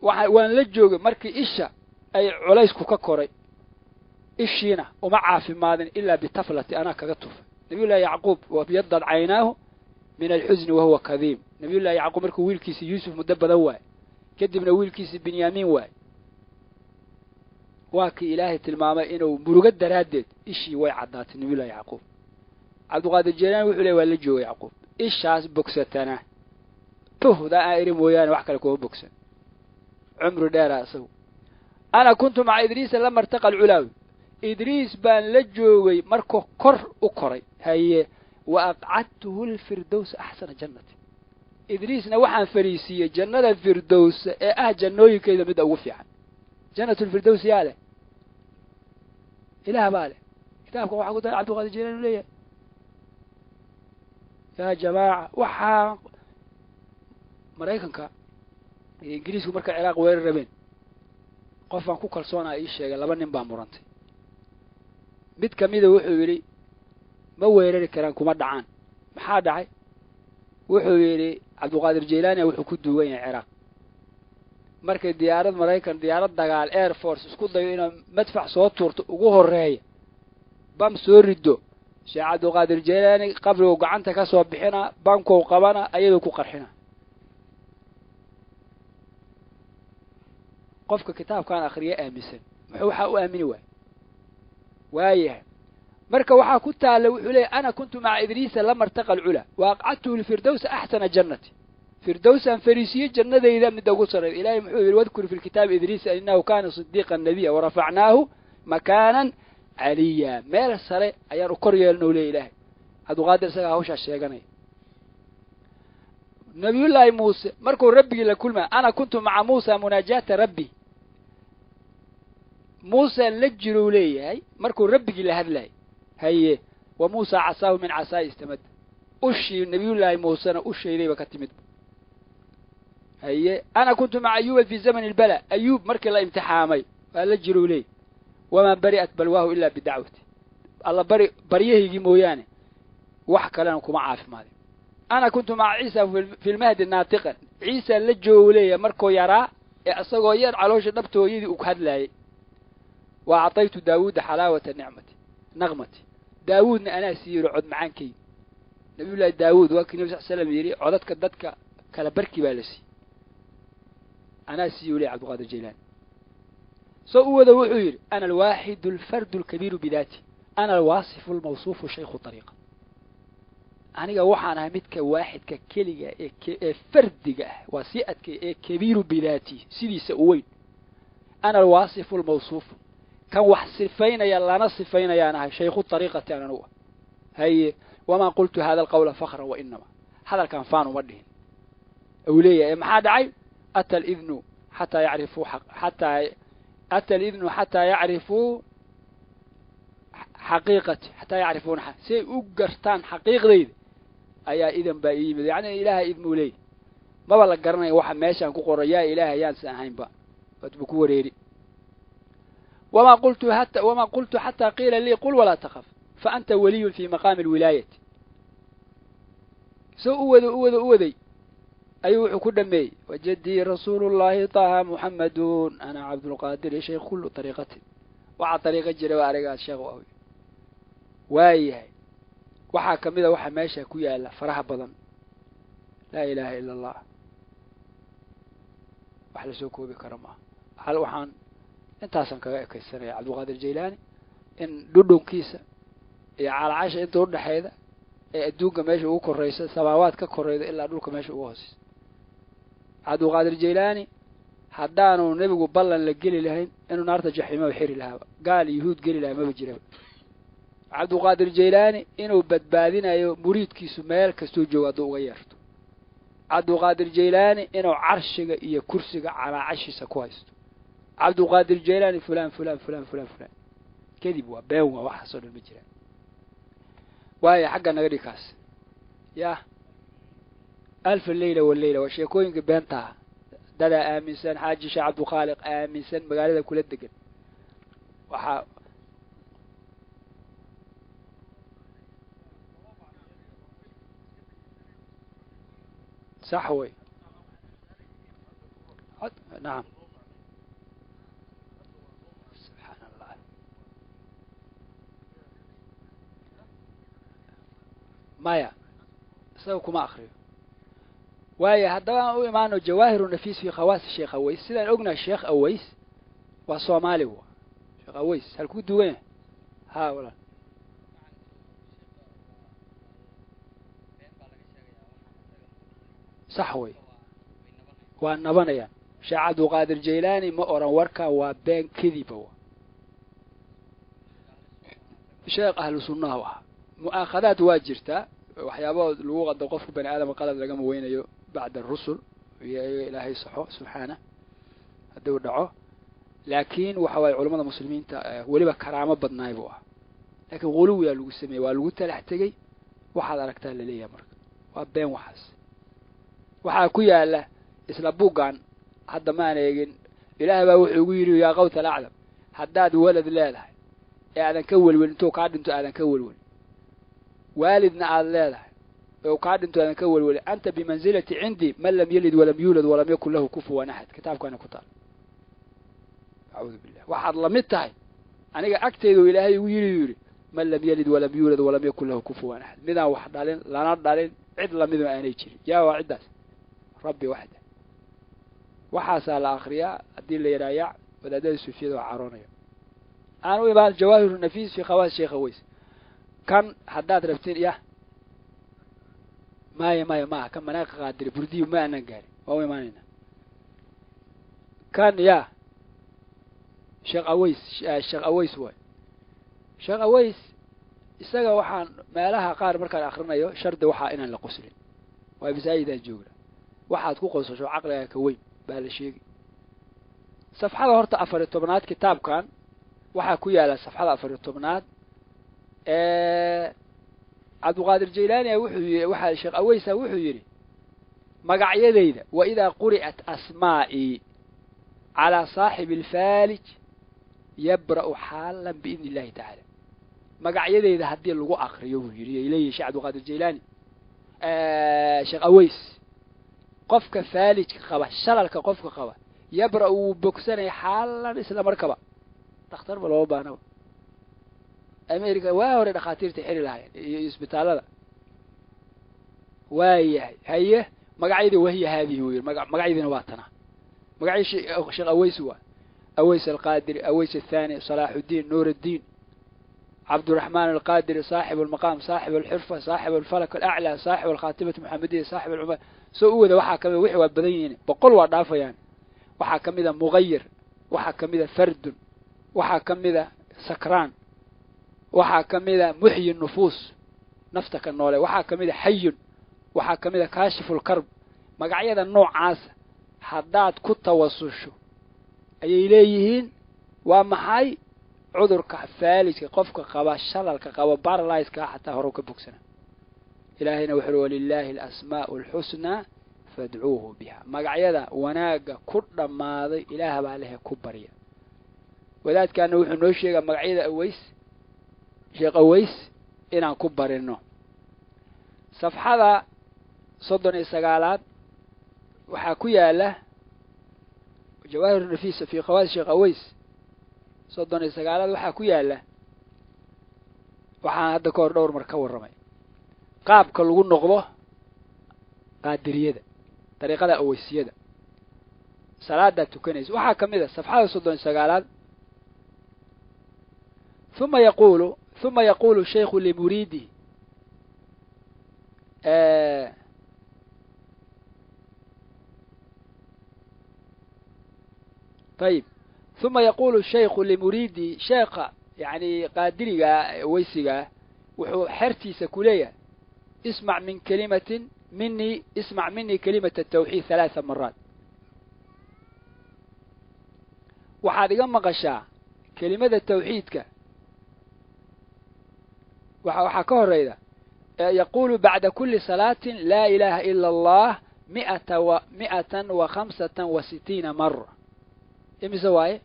وان لجوج مركي إيشا أي عليس كوكاكوري إيشينا ومعها في ماذن إلا بطفلتي أنا كغطف نبي الله يعقوب وبيضل عيناه من الحزن وهو كظيم نبي الله يعقوب مركو ويلكيس يوسف مدبر واي كدبنا ويلكيس بنيامين واي واكي إلهي تلماما إنه مرقد درادد إشي واي عدات نبي الله يعقوب عبد القادر الجيلاني وحولي والجو يعقوب إيش عاس بوكستنا توه دا آئري مويان وحكا لكوه بوكسا عمره دارا أسو أنا كنت مع إدريس لما ارتقى العلاوي إدريس بان لجوي مركو كر أكري هاي وأقعدته الفردوس أحسن جنة إدريس نوحا فريسية جنة الفردوس جنوي كذا بدأ وفيعا جنة الفردوس ياله إله باله كتابك وحا قلت عبد القادر الجيلاني ليه يا جماعة وحا مريكنكا إنجليسكو مركا العراق وير الربين قفان كو كالسونا إيشيغا لبا نين بان مرانتي mid kamida wuxuu yiri ma weerari karaan kuma dhacaan maxaa dhacay wuxuu yiri Abdul Qaadir Jilani wuxuu ku duwan yahay Iraq markay diyaarad Mareykan diyaarad dagaal Air Force isku dayo inay madfac soo tuurto ugu horeeyo bam soo rido Sheikh Abdul Qaadir Jilani qabriga gacanta ka soo bixina banko qabana ayadoo ku qarxina qofka kitaabkan akhriye aaminsan waxa uu aamini وايه مركا وحا كنت على أنا كنت مع إدريس لما ارتقى العلا وأقعدته الفردوس أحسن جنتي فردوسا فريسية جنة إذا من دوصر إلهي محوذ واذكر في الكتاب إدريس إنه كان صديقا نبيا ورفعناه مكانا عليا ميل السري أيان أكريا لنولي إلهي هذا غادر سيهوش الشيغاني نبي الله موسى مركو ربي لكل ما أنا كنت مع موسى مناجاة ربي موسى لجروا لي مركو ربي لهدلاي هي وموسى عصاه من عصاه استمد أشي النبي الله موسى أشي إليه وكتمد هي أنا كنت مع أيوب في زمن البلاء أيوب مركو الله امتحامي فلجروا لي وما برئت بلواه إلا بدعوتي الله بريه يجي موياني وحكى لنا كما عارف ماذا أنا كنت مع عيسى في المهد ناطقا عيسى لجولي مركو يرى أصغير علوش نبتو يدي وكهد لاي وأعطيت داود حلاوة نغمتي داود أنا سير عد معانكي نبي الله داود وكي نبي صلى الله عليه وسلم يري عدتك دتك كالبركي بالسي أنا سيولي عبد القادر الجيلاني سوى ذا وحير أنا الواحد الفرد الكبير بذاتي أنا الواصف الموصوف شيخ الطريقة أنا وحنا متك واحد ككلية فرد وسيئة كبير بذاتي سيدي سوين أنا الواصف الموصوف كان وحصفين يلا نصفين يا أنا شيخ الطريقة أنا هو هي وما قلت هذا القول فخرا وإنما هذا كان فان ومدهن أولية ما دعي أتى الإذن حتى يعرفوا أتى الإذن حتى يعرفوا حقيقتي حتى يعرفون سيؤجرتان حقيقة أي إذن بأيب يعني إله إذن لي ما بلغ قرني واحد ماشي أنكو قرر يا إله يانس أهين بقى وتبكوريري وما قلت حتى قيل لي قل ولا تخف فأنت ولي في مقام الولاية أوذي أيوح كدمي وجدي رسول الله طه محمد أنا عبد القادر شيخ كل طريقة وعلى طريقة جروارقات شغوه وايه وحا كميدا وحا ماشا كويا إلا فرح بضن لا إله إلا الله وحلا سوكو بكرمه حال وحان انتاسا كيسان يا عبد القادر الجيلاني إن دودون كيسا يا على عاشا انتو رد حيدا الدوغا ماشا اوكو الرئيسة سماوات كاكو الرئيسة إلا دولك ماشا اوهسيس عبد القادر الجيلاني حدانو نبيقو بلان لقلي لهين انو نارتا جحيمة وحيري لها قال يهود قلي لها ما بجرب عبد القادر الجيلاني انو بدبادين ايو مريد كيسو ميل كستو جوادو غيرتو عبد القادر الجيلاني انو عرشيغا iyo kursiga على عشيسا كويستو عبد القادر الجيلاني فلان فلان فلان فلان فلان كذب وبين وواحد صدر المجرى واي حقا نغري كاس يا ألف الليلة والليلة وشيكوينك بينتها دادا آمنسان حاجي شا عبد الخالق آمنسان مقالة كل الدقن وحا صحوي نعم سبحان الله مايا سوكما أخري واي هذا إيمانه جواهر النفيس في خواص الشيخ أويس سيدان أغنى الشيخ أويس وصومالي هو الشيخ أويس هل كنت وين ها ولا صحوي والنبنا يعني شيخ عبد القادر الجيلاني ما أوران وركا وبين كذبه شيخ أهل السنة هو مؤاخذات واجرتا وحيابه لغة دقف بني آدم قال لقم وين بعد الرسل يا إلهي سبحانه الدور دعوه لكن وحوى علماء المسلمين ولبا كرامة بدناي بوها لكن غلو يا لو سمي والو تلحتجي waxaad aragtaa la leeyahay marka waa been waxaas waxa ku yaala isla buugan hadda ma aaneegin ilaahay baa wuxuu ugu yiri yaa qawta la'adab haddaad walad leedahay ee aadan ka walwal intuu ka dhinto aadan ka walwal والدنا على لو قاعد انتو انا كول انت بمنزلتي عندي من لم يلد ولم يولد ولم يكن له كفوا احد كتابك انا كتاب اعوذ بالله واحد لمتاي انيغا اكتيدو الهي ويري من لم يلد ولم يولد ولم يكن له كفوا احد ميدا واحد دالين لانا دالين عيد لميد ما اني جيري يا وعداس ربي وحده وحاسا الاخرياء ادي لي رايع ودادل سفيد وعارونيا انا ويبان جواهر النفيس في خواص شيخ اويس كان حداد رفتين يا ما كان مناق قادر بردي ما انا قاري هو يمانينا كان يا شيخ اويس واي شيخ اويس isaga waxaan meelaha qaar markaan akhrinayo shardi waxa inaan la qoslin way bisaayida joogna waxaad ku qosasho aqliga ka weyn baa la sheegay safxada horta 14aad kitaabkan waxa ku yaala safxada 14aad عبد القادر الجيلاني وحا الشيخ أويسا وحو يري مقعيديدا وإذا قرأت أسمائي على صاحب الفالج يبرأ حالا بإذن الله تعالى magacyadeeda haddii lagu aqriyo buu yidhi ay leeyihin sheekh cabdulqaadir jaylaani sheekh aways qofka faalijka qaba shalalka qofka qaba yabra uu bogsanaya xaalan isla markaba dhakhtar ba loo baanaba america waa hore dhakhaatiirta xiri lahaayeen iyo isbitaalada waayahay haye magacyadii wahiya haadihi wuu yidhi magacyadiina waa tana magacyo sheekh aways waa aways alqaadiri aways athani salaaxudiin nuur الdiin عبد الرحمن القادري صاحب المقام صاحب الحرفة صاحب الفلك الأعلى صاحب الخاتمة المحمدية صاحب العمر سوء وحا كميدا وحي وبدين بقول وضعف يعني وحا كميدا مغير وحا كميدا فرد وحا كميدا سكران وحا كميدا محيي النفوس نفتك النولي وحا كميدا حي وحا كميدا كاشف الكرب مقعيدا النوع عاسة حداد كتا وصوشو أي إليهين ومحاي cudurka faalijka qofka qaba shalalka qaba paralyze-ka xataa hore ka bogsana ilaahayna wuxuu walillahi al-asmaa'u al-husna fad'uuhu biha magacyada wanaaga ku dhamaaday ilaah baa leh ku bariya wadaadkaana wuxuu noo sheegay magacyada aways sheekh aways inaan ku barino safxada 39aad waxa ku yaala jawaahir nafisa fi qawaid sheekh aways 39aad waxaa ku yaala waxaan hadda ka hor dhowr mar ka warramay qaabka lagu noqdo qaadiriyada dariiqada awaysiyada salaada tukanaysa waxaa kamid ah safxada 39aad ثم يقول الشيخ لمريده طيب ثم يقول الشيخ لمريدي شيخ يعني قادرية ويسيقة وحو حرتي سكولية اسمع مني كلمة التوحيد 3 مرات وحاد يقام مقشا كلمة التوحيد وحا كهر يقول بعد كل صلاة لا إله إلا الله 165 مرة إمسا واي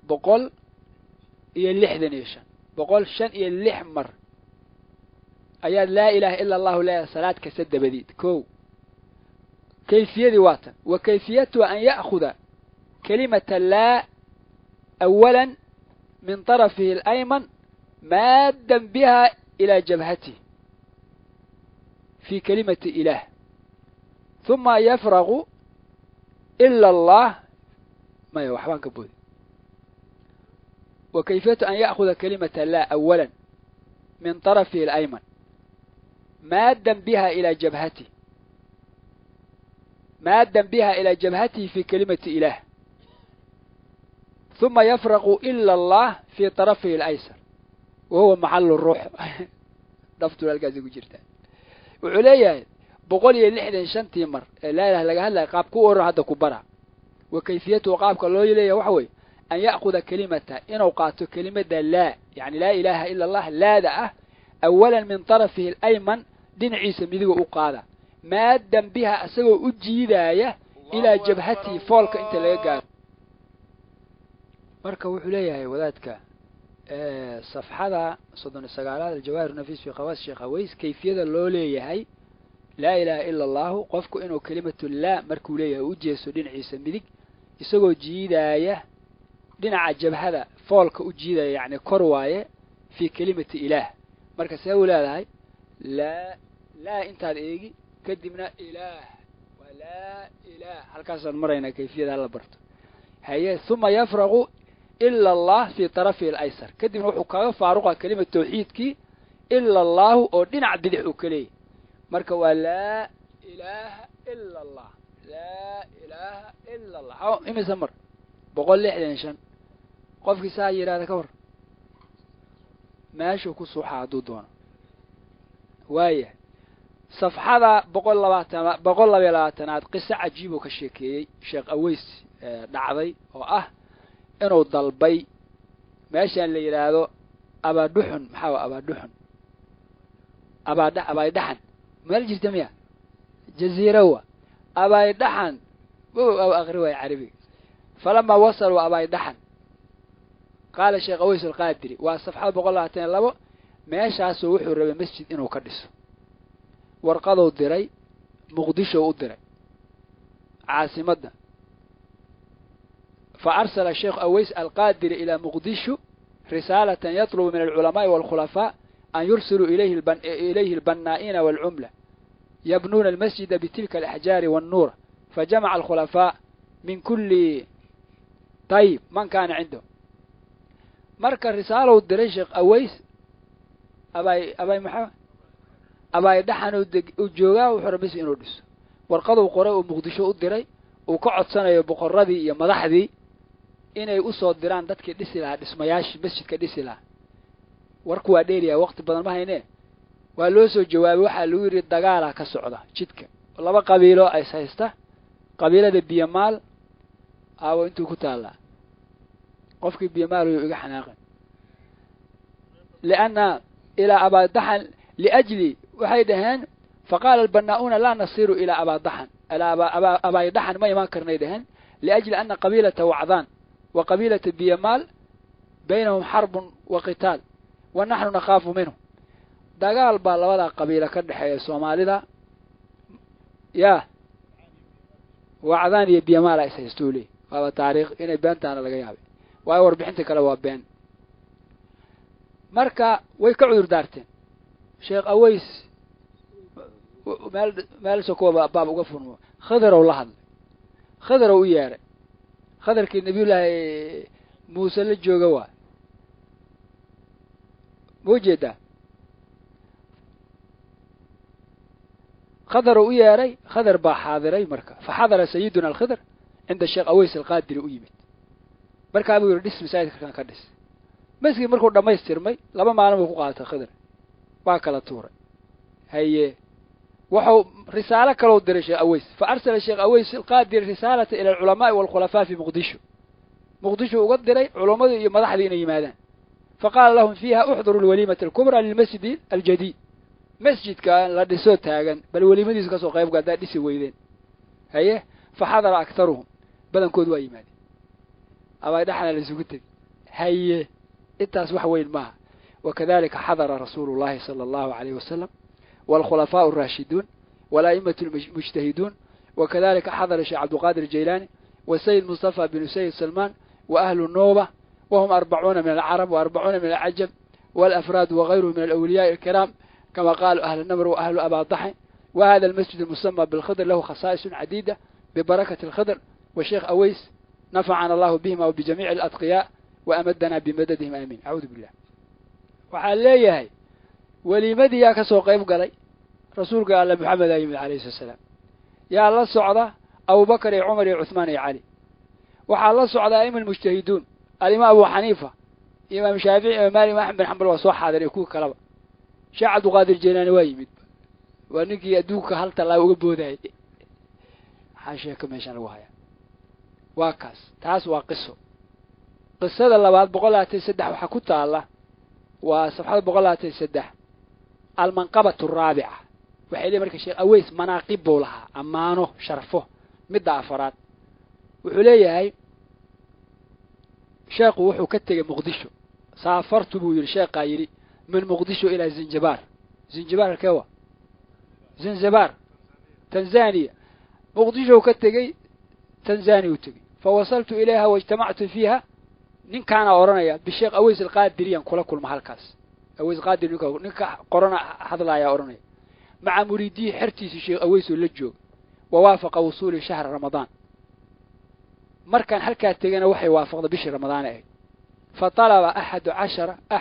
بقول يلحدنيشن بقول شن يلحمر أياد لا إله إلا الله لا صلاة كسد بديد كو كيفية واتا وكيفيته أن يأخذ كلمة لا أولا من طرفه الأيمن مادا بها إلى جبهته في كلمة إله ثم يفرغ إلا الله ما يوحبان كبود وكيفية أن يأخذ كلمة لا أولا من طرفه الأيمن مادا بها إلى جبهته في كلمة إله ثم يفرغ إلا الله في طرفه الأيسر وهو محل الروح ضفتوا للقازي جرتان وعليا بقول يلحدن شنتي مر لا إله إلا الله قاب كور هذا كبرها وكيفيته قابك الله يليه وحوي أن يأخذ كلمة إن أوقات كلمة لا يعني لا إله إلا الله لا دعه أولا من طرفه الأيمن دين عيسى مذيق أقاذا مادا بها أسوى أجيداية إلى جبهته فولك أنت لا يقال مركا وحليها وذاتك صفحة صدن السقالات الجواهر النفيس في قواس الشيخ أويس كيفية اللولية هاي لا إله إلا الله قفكو إنه كلمة لا مركولية أجيسو دين عيسى مذيق يسوى أجيداية dhinaca jabhada foolka u jiidaya yani kor waaye fi kalimati ilaah marka say u leedahay la intaad eegi kadibna ilaah wala ilaah halkaasaan marayna kayfiyada la barto haye thumma yafragu illa allah fi tarafi al-aysar kadibna wuxuu kaaga faaruqa kalimada tawxiidki illa allah oo dhinac bidix u kaleey marka waa la ilaha illa allah la ilaha illa allah imisa mar 165 qofkii saa yiraahdo ka war meesha ku soo xaadu doona waaya safxada 122aad qisa cajiib oo ka sheekeeyay sheekh aways dhacday oo ah inuu dalbay meesha la yiraahdo abaaduxun maxaa abaaduxun abaaydaxan meel jirta miya jaziirawa abaaydaxan oo aqri way carabi فلما وصلوا أبايدحن قال الشيخ أويس القادري والصفحة 122 meeshaasoo wuxuu rabay masjid inuu ka dhiso warqaduu diray muqdisho u diray caasimadda فأرسل الشيخ أويس القادر إلى مقدشو رسالة يطلب من العلماء والخلفاء أن يرسلوا إليه البنائين والعملة يبنون المسجد بتلك الأحجار والنور فجمع الخلفاء من كل طيب من كان عنده مركز رسالة ودري الشيخ أويس أباي محمد أباي دحن وجوغا وحرمس إنو دس warqadu qoray oo muqdisho u diray oo ka codsanayo boqoradii iyo madaxdii inay u soo diraan dadkii dhisi lahaa dhismayaasha masjidka dhisi lahaa warku waa dheeriya waqti badan ma haynee waa loo soo jawaabay waxa lagu yiri dagaal ka socda jidka laba qabiilo ay haysta qabiilada Biyamaal aawo intuu ku taala qofkii Biyamaal uu iga xanaaqay لأن إلى أبا دحن لأجلي وحيدهن فقال البناؤون لا نصير إلى أبا دحن إلى أبا دحن ما يمكن يدهن لأجل أن قبيلة وعظان وقبيلة بيمال بينهم حرب وقتال ونحن نخاف منه دقال بالولا قبيلة كدحية الصومالي ذا يا وعظان يبيمال يسيستولي هذا تاريخ إنه بنتانا لقيابي وأور بحنتك لو بين مركا ويكعذر دارتين شيخ أويس مال سكوا باب وقفون خضر والله خضر وياره خضر كي النبي الله موسى للجوجوا موجودة خضر وياره خضر بحاضري مركا فحضر سيدنا الخضر عند الشيخ أويس القادري ويمت مركا أبو يردس مساعد كان كدس مسكين مركو دما يسترمي لما معلم ku qaata khadar ba kala tuuray haye wuxuu risaalo kale u diray Sheikh Aways فأرسل الشيخ أويس القادر رسالة إلى العلماء والخلفاء في مقدشو uga diray culimada iyo madaxda inay yimaadaan فقال لهم فيها احضروا الوليمة الكبرى للمسجد الجديد مسجد كان لا dhiso taagan bal waliimadiisa ka soo qayb gaadhay dhisi weydeen haye فحضر أكثرهم badankood waa yimaadeen aba dhaxna la isugu tagay haye التاس وحوين معه وكذلك حضر رسول الله صلى الله عليه وسلم والخلفاء الراشدون والأئمة المجتهدون وكذلك حضر الشيخ عبد القادر الجيلاني والسيد مصطفى بن سيد سلمان وأهل النوبة وهم 40 من العرب و40 من العجم والأفراد وغيرهم من الأولياء الكرام كما قالوا أهل النمر وأهل أبا ضحي وهذا المسجد المسمى بالخضر له خصائص عديدة ببركة الخضر والشيخ أويس نفعنا الله بهما وبجميع الأتقياء وأمدنا بمددهم آمين أعوذ بالله وحاليه ولماذا يا كسو قيب قالي رسول قال محمد عليه السلام يا الله الصعدة أبو بكر يا عمر يا عثمان يا علي وحال الله الصعدة أئمة المجتهدون الإمام أبو حنيفة إمام شافعي إمام مالك أحمد بن حنبل وصح هذا يكون كلام شيخ عبد القادر الجيلاني وايمد ونجي يدوك هل تلا وجبوده حاشية كم يشان وهاي واقص تاس واقصه قصة اللبات بقولها تسدح وحكوتها الله وصفحة بقولها تسدح المنقبة الرابعة وحيلي مركز الشيخ أويس مناقب لها أمانه شرفه مدى أفراد وحليه هاي شيخ وحو كتغ مقدشو سافرت بو الشيخ قايري من مقدشو إلى زنجبار الكوا زنجبار تنزانيا مقدشو كتغي تنزاني وتغي فوصلت إليها واجتمعت فيها nin kaana oranaya bisheekh Aways al-Qaadiriyan kula halkaas Aways Qaadir ninka qorana hadlaaya oranaya maca muriidi xirtiisa sheekh Aways la joog ووافق وصول شهر رمضان markan halka tagana waxay waafaqda bishii Ramadaan ay فطلب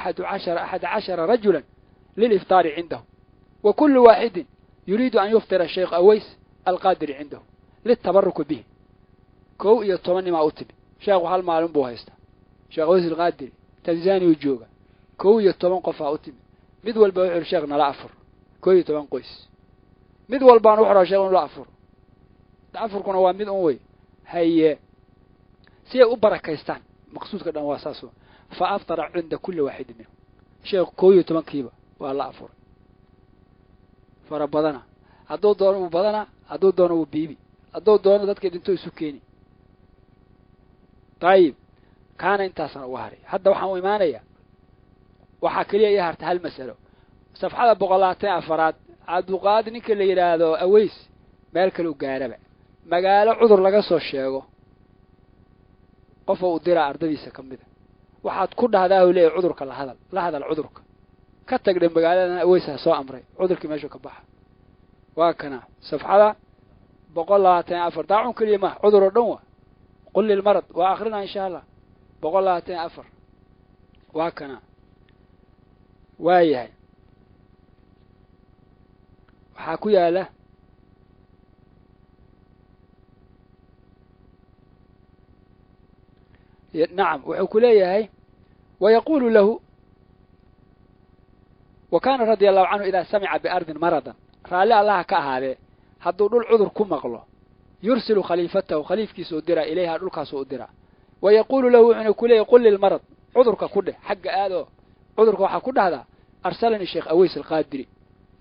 11 رجلا للإفطار عنده وكل واحد يريد أن يفطر الشيخ أويس القادر عنده للتبرك به كو يتمنى ما أتبي شيخ حال معلوم بوهيستا شيخ أويس القادري تنزاني وجوغا كو يتمنى قفا أتبي مد والبا وحر شيخنا لا أفر كو يتمنى قيس مد والبا وحر شيخنا لا أفر أفر كنا وامد أوي هي سي أبركيستان مقصود كده واساسه فأفطر عند كل واحد منهم شيخ كو يتمنى كيبا والله أفر فربضنا هدو دونه بدنا هدو دونه بيبي هدو دونه dadka dinto isu keeni طيب كان intaasna u haray hadda waxaan u iimaanaya وحكلي إياها هل مسألة صفحة بقولاتين أفراد عبد القادر نك اللي يراده أويس مالك له جاربة مقال عذر لقصه الشيء قفوا الدرع أرضي سكمده وحد كل هذا هو ليه عذرك لا هذا العذرك كتقدم بقال أنا أويس سواء أمري عذرك ما يشوك بحر وكنا صفحة بقولاتين أفراد دعون كلمة عذر النوى قل للمرض وآخرنا إن شاء الله بقولاتين أفر وكنا وايه وحاكويا له نعم وحكوليه ويقول له وكان رضي الله عنه إذا سمع بأرض مرضا فلا الله كهذا حدود العذر كم مغلو يرسل خليفته خليف كيسو الدرا إليها الكاسو الدرا ويقول له أن كله يقول للمرض عذرك كله حق هذا عذرك وحكود هذا أرسلني الشيخ أويس القادري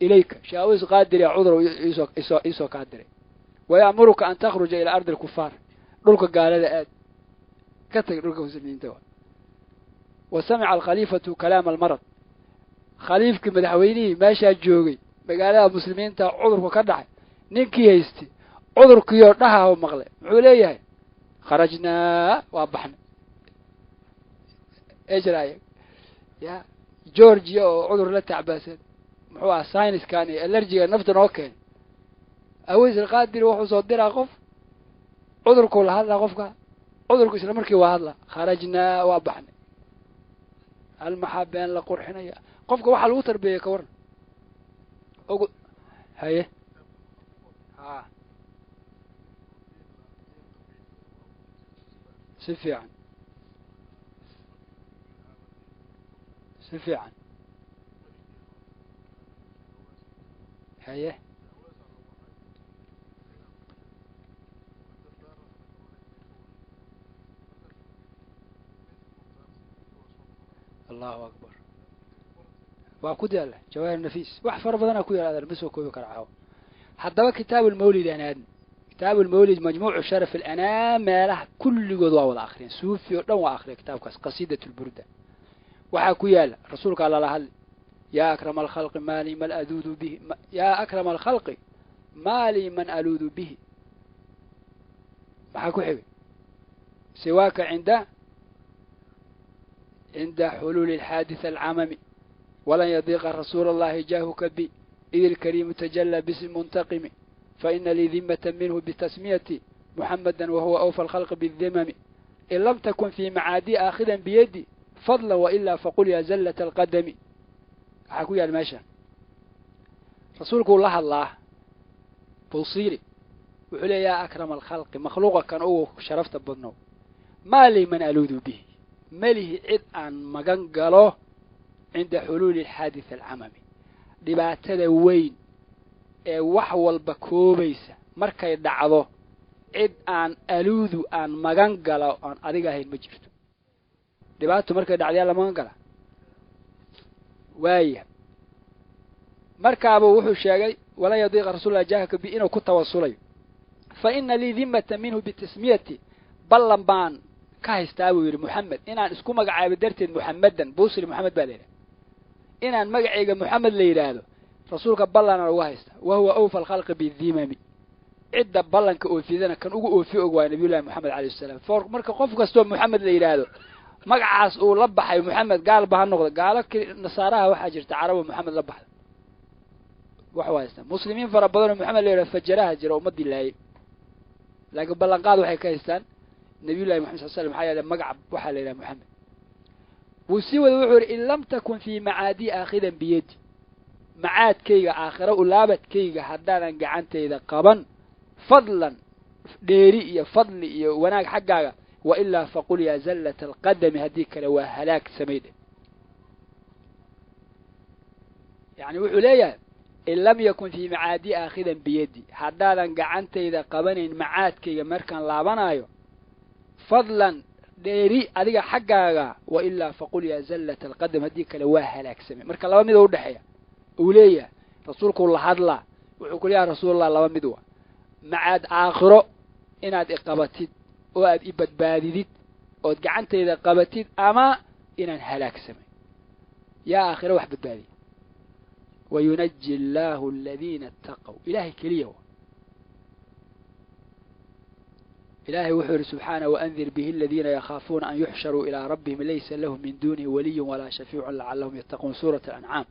إليك شيخ أويس القادري عذر يسوع قادري ويأمرك أن تخرج إلى أرض الكفار دولك قال هذا كتر دولك مسلمين توا وسمع الخليفة كلام المرض خليفك مدحويني ماشي الجوغي بقالها مسلمين تا عذرك كدحي نينكي هيستي عذرك يردها ومغلي عليه خرجنا وابحنا ايش رايك يا جورجيا عذر لا تعباسات محوا ساينس كان الرجي نفط اوكي اويس القادر وحو سو ديرا قف عذرك ولا هذا قفك عذرك اسلا markii waa hadla kharajna waa baxnay hal maxabeen la qurxinaya qofka waxa lagu tarbiyeeyay ka waran ugu haye ha سفيعا هيه الله أكبر وأكود يلا جواهر النفيس وحفر بدنا أكود هذا بس وكوي كرعاو حتى كتاب المولد أنا كتاب المولد مجموع الشرف الأنام له كل جدوى والآخرين سوفي ولو آخر كتاب قصيدة البردة وحكويا رسولك على الله يا أكرم الخلق مالي من ألوذ به يا أكرم الخلق مالي من ألوذ به حكو حبي سواك عند حلول الحادث العممي ولن يضيق رسول الله جاهك بي إذ الكريم تجلى باسم منتقم فإن لي ذمة منه بتسميتي محمدا وهو أوفى الخلق بالذمم إن لم تكن في معادي آخذا بيدي فضلا وإلا فقل يا زلة القدم حكو يا الماشا رسولك الله بوصيري وعلي يا أكرم الخلق مخلوقا كان أوه شرفت بضنو ما لي من ألوذ به ماله عد عن مغنقله عند حلول الحادث العممي dhibaatada weyn ee wax walba koobaysa markay dhacdo cid aan aluudu aan magan galo aan adiga ahayn ma jirto dhibaato markay dhacday la magan gala waaya markaaba wuxuu sheegay wala yadiiq rasuulullah jaahaka bi inuu ku tawassulay fa inna li dhimmata minhu bi tasmiyati ballan baan ka haystaa buu yiri Muhammad inaan isku magacaabo darteed Muhammadan buusri Muhammad baa leeyahay inaan magacayga Muhammad la yiraahdo rasuulka ballan ugu haysta wahuwa awfal khalqi bidhimami cidda ballanka oofidana kan ugu oofi og waa nabiyullaahi Muhammad alayhi salaam for marka qof kasto Muhammad la yiraahdo magacaas uu la baxay Muhammad gaal baa noqdo gaalo nasaaraha waxa jirta carabo Muhammad la baxay waxa haysta muslimiin fara badan Muhammad la yiraahdo fajaraha jira ummadii laayay laakiin ballan qaad waxay ka haystaan nabiyullaahi Muhammad sallallahu alayhi wasallam hay'ada magac waxa la yiraahdo Muhammad وسوى وحور إن لم تكن في معادي آخذا بيدي معاد كيغا آخرة ولابت كيغا حدانا قعنتي إذا قبن فضلا ديري فضلي وناك حقاقا وإلا فقل يا زلة القدم هديك لو هلاك سميدة يعني وحوليا إن لم يكن في معادي آخذا بيدي حدانا قعنتي إذا قبن معاد كيغا مركان لابنايو فضلا ديري adiga xaqaaga wa illa faqul ya zallat alqadam hadika la waa halaagsamay marka laba mid u dhaxaya uu leeyahay rasuulku la hadla wuxuu ku leeyahay rasuulullah laba mid waa maad aakhiro inaad iqabatid oo aad ibadbaadidid oo gacantayda qabatid ama inaan halaagsamay يا آخر واحد بالبالي وينجي الله الذين اتقوا إلهي كليه إلهي وحر سبحانه وأنذر به الذين يخافون أن يحشروا إلى ربهم ليس لهم من دونه ولي ولا شفيع لعلهم يتقون سورة الأنعام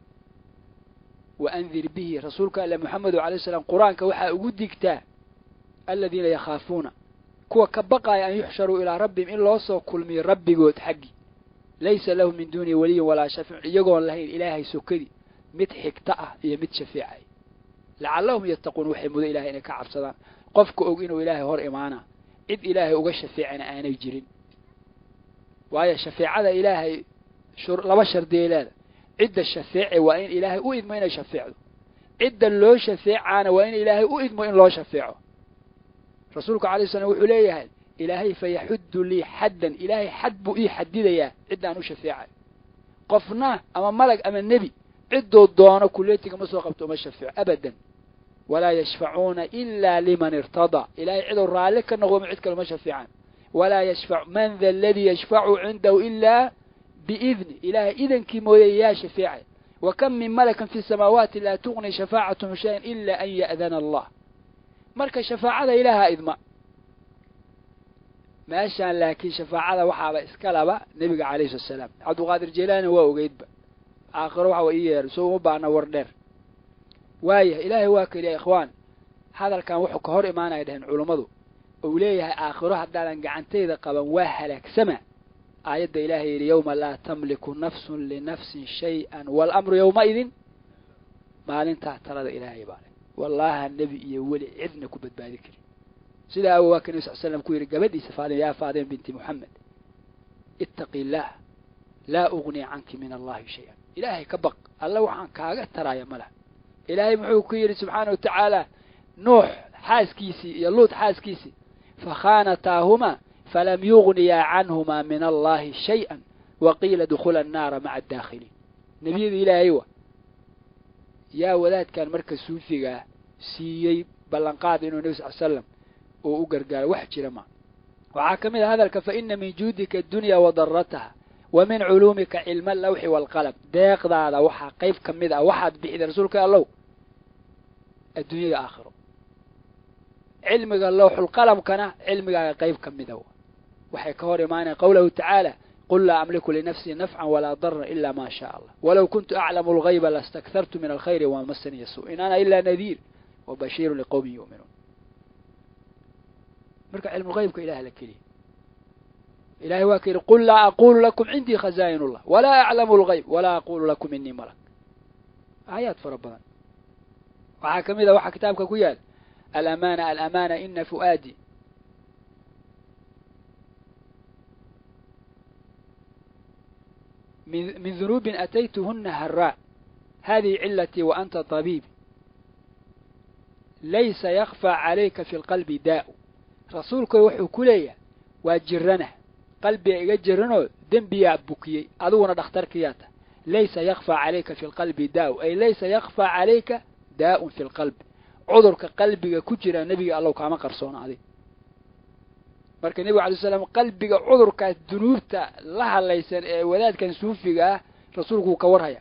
وأنذر به رسولك إلا محمد عليه السلام قرآنك وحا أقدكتا الذين يخافون كوا كبقى أن يحشروا إلى ربهم إلا وصوا كل من ربي قوت حقي ليس لهم من دونه ولي ولا شفيع يقول الله إلهي سكري متحك تأه مت شفيعي لعلهم يتقون وحمد إلهي إنك عبصدان قفك أقينوا إلهي هور إيمانا إذ إلهي أقى شفيعنا آنا يجرين وآية شفيعة إلهي لما شردي إلهي عد الشفيع وإن إلهي أؤذ ما إن يشفعه عد اللو شفيعنا وإن إلهي أؤذ ما إن لا شفعه رسولك عليه الصلاة والسلام إلهي فيحد لي حدا إلهي حد بؤي حدد يا عد أنه شفيعه قفناه أما ملك أما النبي عدوا الضوانة كليتك ما سوقبتوا ما شفع أبدا ولا يشفعون إلا لمن ارتضى إلهي عدوا الرالك أنه معدك لما شفعان ولا يشفع من ذا الذي يشفع عنده إلا بإذن إلهي إذن كمويا شفيعي وكم من ملك في السماوات لا تغني شفاعة شيئا إلا أن يأذن الله مركز شفاعة إلها إذما ماشان لكن شفاعة وحابة إسكالبا نبي عليه الصلاة والسلام عبد القادر جيلاني وقيد آخر وحوى إيه رسوه مبعنا وردر وايه إلهي واكل يا إخوان هذا كان وحو كهور إيمانا يدهن علماء وليه آخرها دالان قعنتيدا قبا واهلك سمع آيات إلهي اليوم لا تملك نفس لنفس شيئا والأمر يومئذ ما لن تعترض إلهي بالك والله النبي يولي عذنك بدبادك سيدا أبو بكر صلى الله عليه وسلم كوير قبدي سفادين يا فاطمة بنت محمد اتقي الله لا أغني عنك من الله شيئا إلهي كبق الله وحان كاغا ترى يا ملا إلهي محو كوير سبحانه وتعالى نوح حاسكيسي يلوط حاسكيسي فخانتاهما فلم يغنيا عنهما من الله شيئا وقيل دخل النار مع الداخلين نبي إلهي يا ولاد كان مركز سوفيغا سيي بلنقاد إنه النبي صلى الله عليه وسلم وقرقال وحج لما وعاكمل هذا فإن من جودك الدنيا وضرتها ومن علومك علم اللوح والقلم داق هذا وحا قيب كمذا وحد بإذن رسولك الله الدنيا آخره علمك اللوح القلم كان علمك قيب كمذا وحي كوري معنا قوله تعالى قل لا أملك لنفسي نفعا ولا ضرا إلا ما شاء الله ولو كنت أعلم الغيب لاستكثرت من الخير وما مسني السوء إن أنا إلا نذير وبشير لقوم يؤمنون مركع علم الغيب كإله لك لي إلهي واكير قل لا أقول لكم عندي خزائن الله ولا أعلم الغيب ولا أقول لكم إني ملك آيات فربنا وحاكم إذا وحا كتابك كيال الأمانة إن فؤادي من ذنوب أتيتهن هراء هذه علتي وأنت طبيب ليس يخفى عليك في القلب داء رسولك يوحي كلية واجرنه قلبي يجرنه دنبي أبوكي أدونا دختركياته ليس يخفى عليك في القلب داء أي ليس يخفى عليك داء في القلب عذرك قلبك كجرى نبي الله كما قرصون عليه marka nabi cali salaam qalbiga cudurka dunuubta la halaysan ee wadaadkan suufiga rasuulku ka warhaya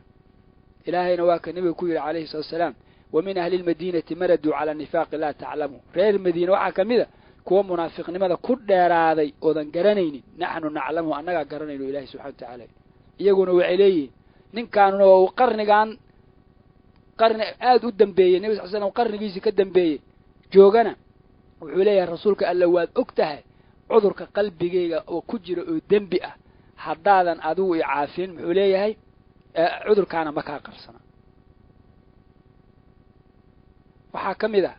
ilaahayna waa ka nabi ku yiri calayhi salaam wa min ahli almadinati maradu ala nifaq la ta'lamu reer madiina waxa kamida kuwa munaafiqnimada ku dheeraaday oodan garanaynin nahnu na'lamu annaga garanayno ilaahay subhanahu wa ta'ala iyaguna waxay leeyihiin ninkaanuna oo qarni aad u dambeeyay nabi sallallahu alayhi wasallam qarnigiisa ka dambeeyay joogana wuxuu leeyahay rasuulka alla waad ogtahay cudurka qalbigayga oo ku jira oo dambi ah hadaadan adigu i caafin muxuu leeyahay cudurkaana ma ka qarsana waxa kamida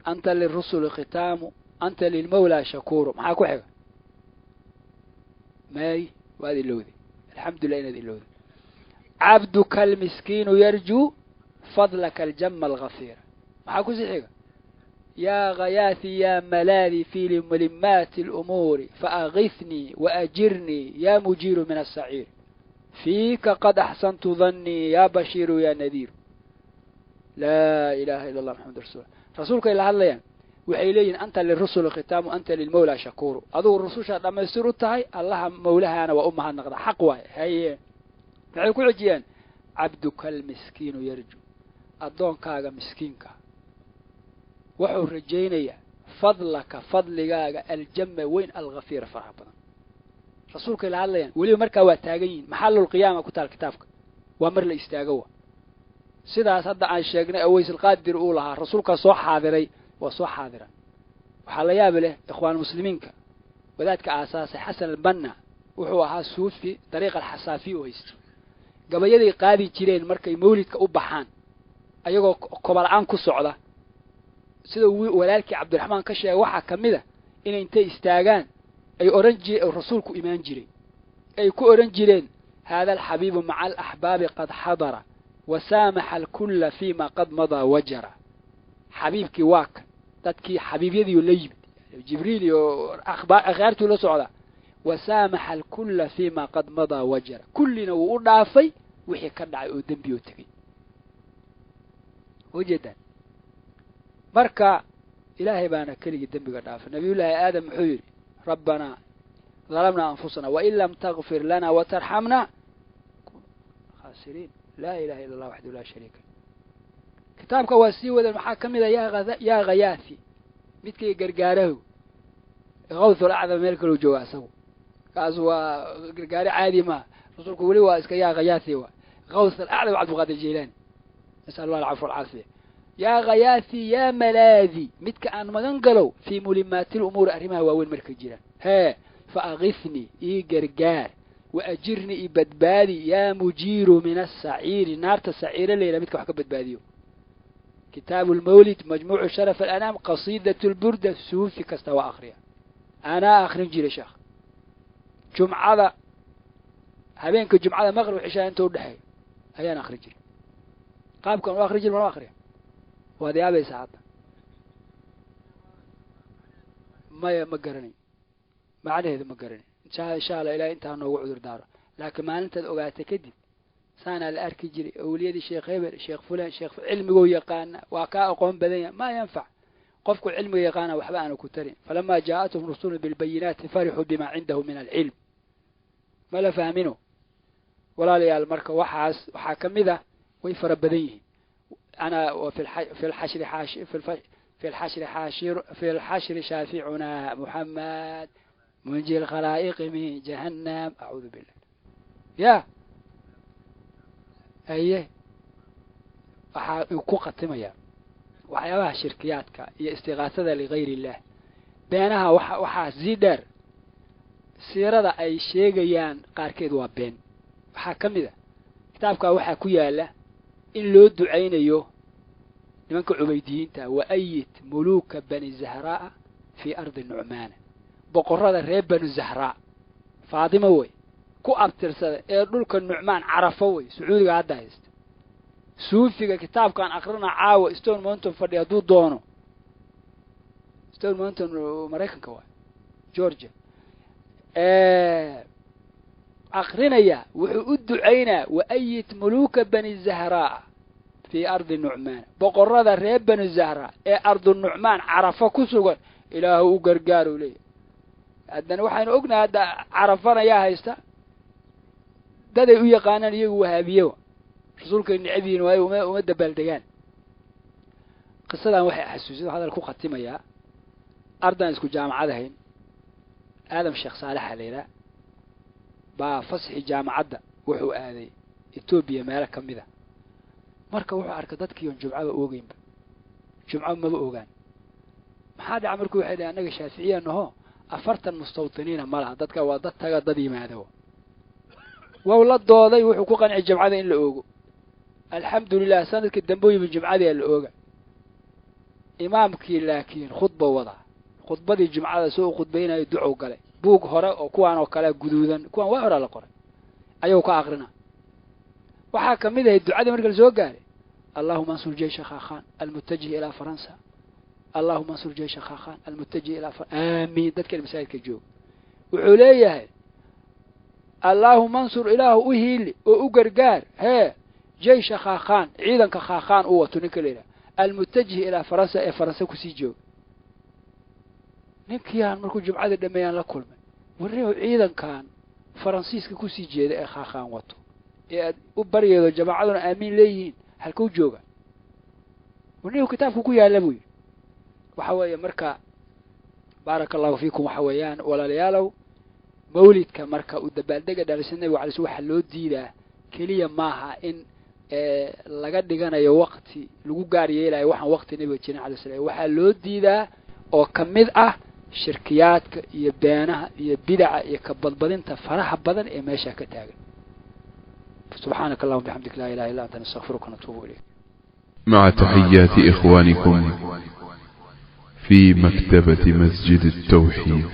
anta lirrusul khitamu anta lilmawla shakuru maxaa ku xiga may waadi loodi alhamdulillah inadi loodi abduka almiskin yarju fadlaka aljamma alghafir maxaa ku xiga يا غياثي يا ملاذي في ملمات الأمور فأغثني وأجرني يا مجير من السعير فيك قد أحسنت ظني يا بشير يا نذير لا إله إلا الله محمد رسول رسولك إلا هذا وحيلين أنت للرسل ختام أنت للمولى شكور أذو الرسول لما يسروا التهي الله مولاها أنا وأمها النقضة حقوة هي كل عجيان cabduka almiskiinu yarju addoonkaaga miskiinka wuxuu rajaynayaa fadlaka fadligaaga aljama weyn alghafiira faraha badan rasuulka ila hadlayaan weliba markaa waa taagan yihiin maxallul qiyaama ku taal kitaabka waa mar la istaago wa sidaas hadda aan sheegnay aways alqaadir uu lahaa rasuulka soo xaadiray waa soo xaadira waxaa la yaab leh ikhwaan muslimiinka wadaadka aasaasay xasan albanna wuxuu ahaa suufi dariiqa alxasaafi oo haysto gabayaday qaadi jireen markay mawlidka u baxaan ayagoo kobalcaan ku socda sida walaalkii cabdiraxmaan ka sheegay waxaa ka mid a inay intay istaagaan ay oran jireen rasuulku imaan jiray ay ku oran jireen hada alxabiibu maca alaxbaabi qad xadara wasaamaxa alkulla fiima qad madaa wajara xabiibkii waa kan dadkii xabiibyadii la yimid jibriil iyo akhbaartuu la socda wasaamaxa alkulla fiima qad madaa wajara kullina wuu u dhaafay wixii ka dhacay oo dembi oo tegey ujeedaan marka ilaahay baana keligii dembiga dhaafay nabiyullaahi aadam muxuu yidhi rabbanaa dalamnaa anfusana wain lam takfir lana watarxamna khasiriin laa ilaha illa allah waxdahu laa shariika kitaabka waa sii wadan maxaa ka mid a yaa khayaathi midkay gargaaraho kawthul acdam meel kaloo jooga asagu kaas waa gargaare caadi maa rasuulku weli waa iska yaa khayaathi waa kawthul acdam cabdulqaadir jeylaani nasal allah alcafwa alcaafiya yaa khayaathi yaa malaadi midka aan magan galow fii mulimaati lumuuri arrimaha waaweyn markay jiraan hee fa akifnii ii gargaar waajirnii ii badbaadi yaa mujiiru min asaciiri naarta saciire layidhaha midka wax ka badbaadiyo kitaabu lmawlid majmuucu sharaf alanaam qasiidat lburda suufi kasta waa akriya anaa akrin jiray sheekh jumcada habeenka jumcada maqrib cishaa inta udhexeeya ayaan akrin jiray qaabkan u akrin jir mana akriya waad yaabaysaa hadda maya ma garanay macnaheeda ma garanay insha allah ilahay intaa noogu cudur daaro laakiin maalintaad ogaatay kadib saanaa la arki jiray awliyadii sheekh hebel sheekh fulan sheekh cilmigoo yaqaana waa kaa aqoon badan yahay ma yanfac qofku cilmiga yaqaana waxba aanu ku tarin falamaa jaa'athum rusulun bilbayinaati farixuu bimaa cindahu min alcilm ma la fahmino walaalayaal marka waxaa ka mid ah way fara badan yihiin أنا في الحشر شافعنا محمد منجي الخلائق من جهنم أعوذ بالله يا أيه ku qatimaya waxyaabaha shirkiyaadka iyo istiqaasada ligayr illah beenaha waxaa sii dheer siirada ay sheegayaan qaarkeed waa been waxaa ka mid a kitaabka waxaa ku yaala in loo ducaynayo nimanka cubaydiyiinta wa ayit muluuka bani zahraa fii ardi nucmaana boqorrada reer banu zahraa faadimo wey ku abtirsada ee dhulka nucmaan carafo wey sacuudiga hadda haysta suufiga kitaabkan akrina caawa stone mountain fadhi hadduu doono stone mountain maraykanka waay georgia akrinaya wuxuu u ducaynaa wa ayit muluuka bani zahraa fii ardi nucmaan boqorrada reer banu zahraa ee ardu nucmaan carafo ku sugan ilaahu u gargaar u leeyahy haddana waxaynu ognahay hadda carafana yaa haysta daday u yaqaanaan iyagu wahaabiyewa rasuulkay necbiin waayo uma dabaaldegaan qisadan waxay xasuusida hadal ku khatimayaa ardan isku jaamacad ahayn aadam sheekh saalaxa layidhaha baa fasxi jaamacadda wuxuu aaday etoobiya meelo ka mid a marka wuxuu arkay dadkiion jumcaba oogeynba jumco maba ogaan maxaa dhaca markuu waxay dhahay annaga shaaficiya naho 40 mustawtiniina ma laha dadka waa dad taga dad yimaado waa la dooday wuxuu ku qancay jumcada in la oogo alxamdulilah sanadkii dambe yimid jumcadii la ooga imaamkii laakiin khudba wada khudbadii jumcada soo khudbaynayo duco galay buug hore oo kuwaan oo kala guduudan kuwaan waa hore la qoray ayuu ka aqrina waxaa ka mid ah ducada markii la soo gaaray allahumma ansur jaysha khakhan almuttajih ila faransa allahumma ansur jaysha khakhan almuttajih ila amiin dadka masaajidka joog wuxuu leeyahay allahumma ansur ilaahu u hiili oo u gargaar hee jaysha khakhan ciidanka khakhan uu wato ninka leeyahay almuttajih ila faransa ee faransa ku sii joog ninkiyaan markuu jumcada dhameeyaan la kulmay warreeyo ciidankan faransiiska ku sii jeeda ee khakhan wato وبريدو جماعتنا آمين ليهين هلكو جوغا ونيو كتابكو كو يالبوي وحوية مركا بارك الله فيكم وحويان ولا ليالو مولد كمركا ودبالدقة دارس النبي وعلى سوى حلو ديدا كليا معها إن laga dhiganayo waqti lagu gaar yeelay waxaan waqti nabiga jirin cali sallallahu waxa loo diidaa oo kamid ah shirkiyaadka iyo beenaha iyo bidca iyo ka badbadinta faraha badan ee meesha ka taagan subhanaka allahumma bihamdika la ilaha illa anta nastaghfiruka wa natubu ilayk مع تحيات إخوانكم في مكتبة مسجد التوحيد.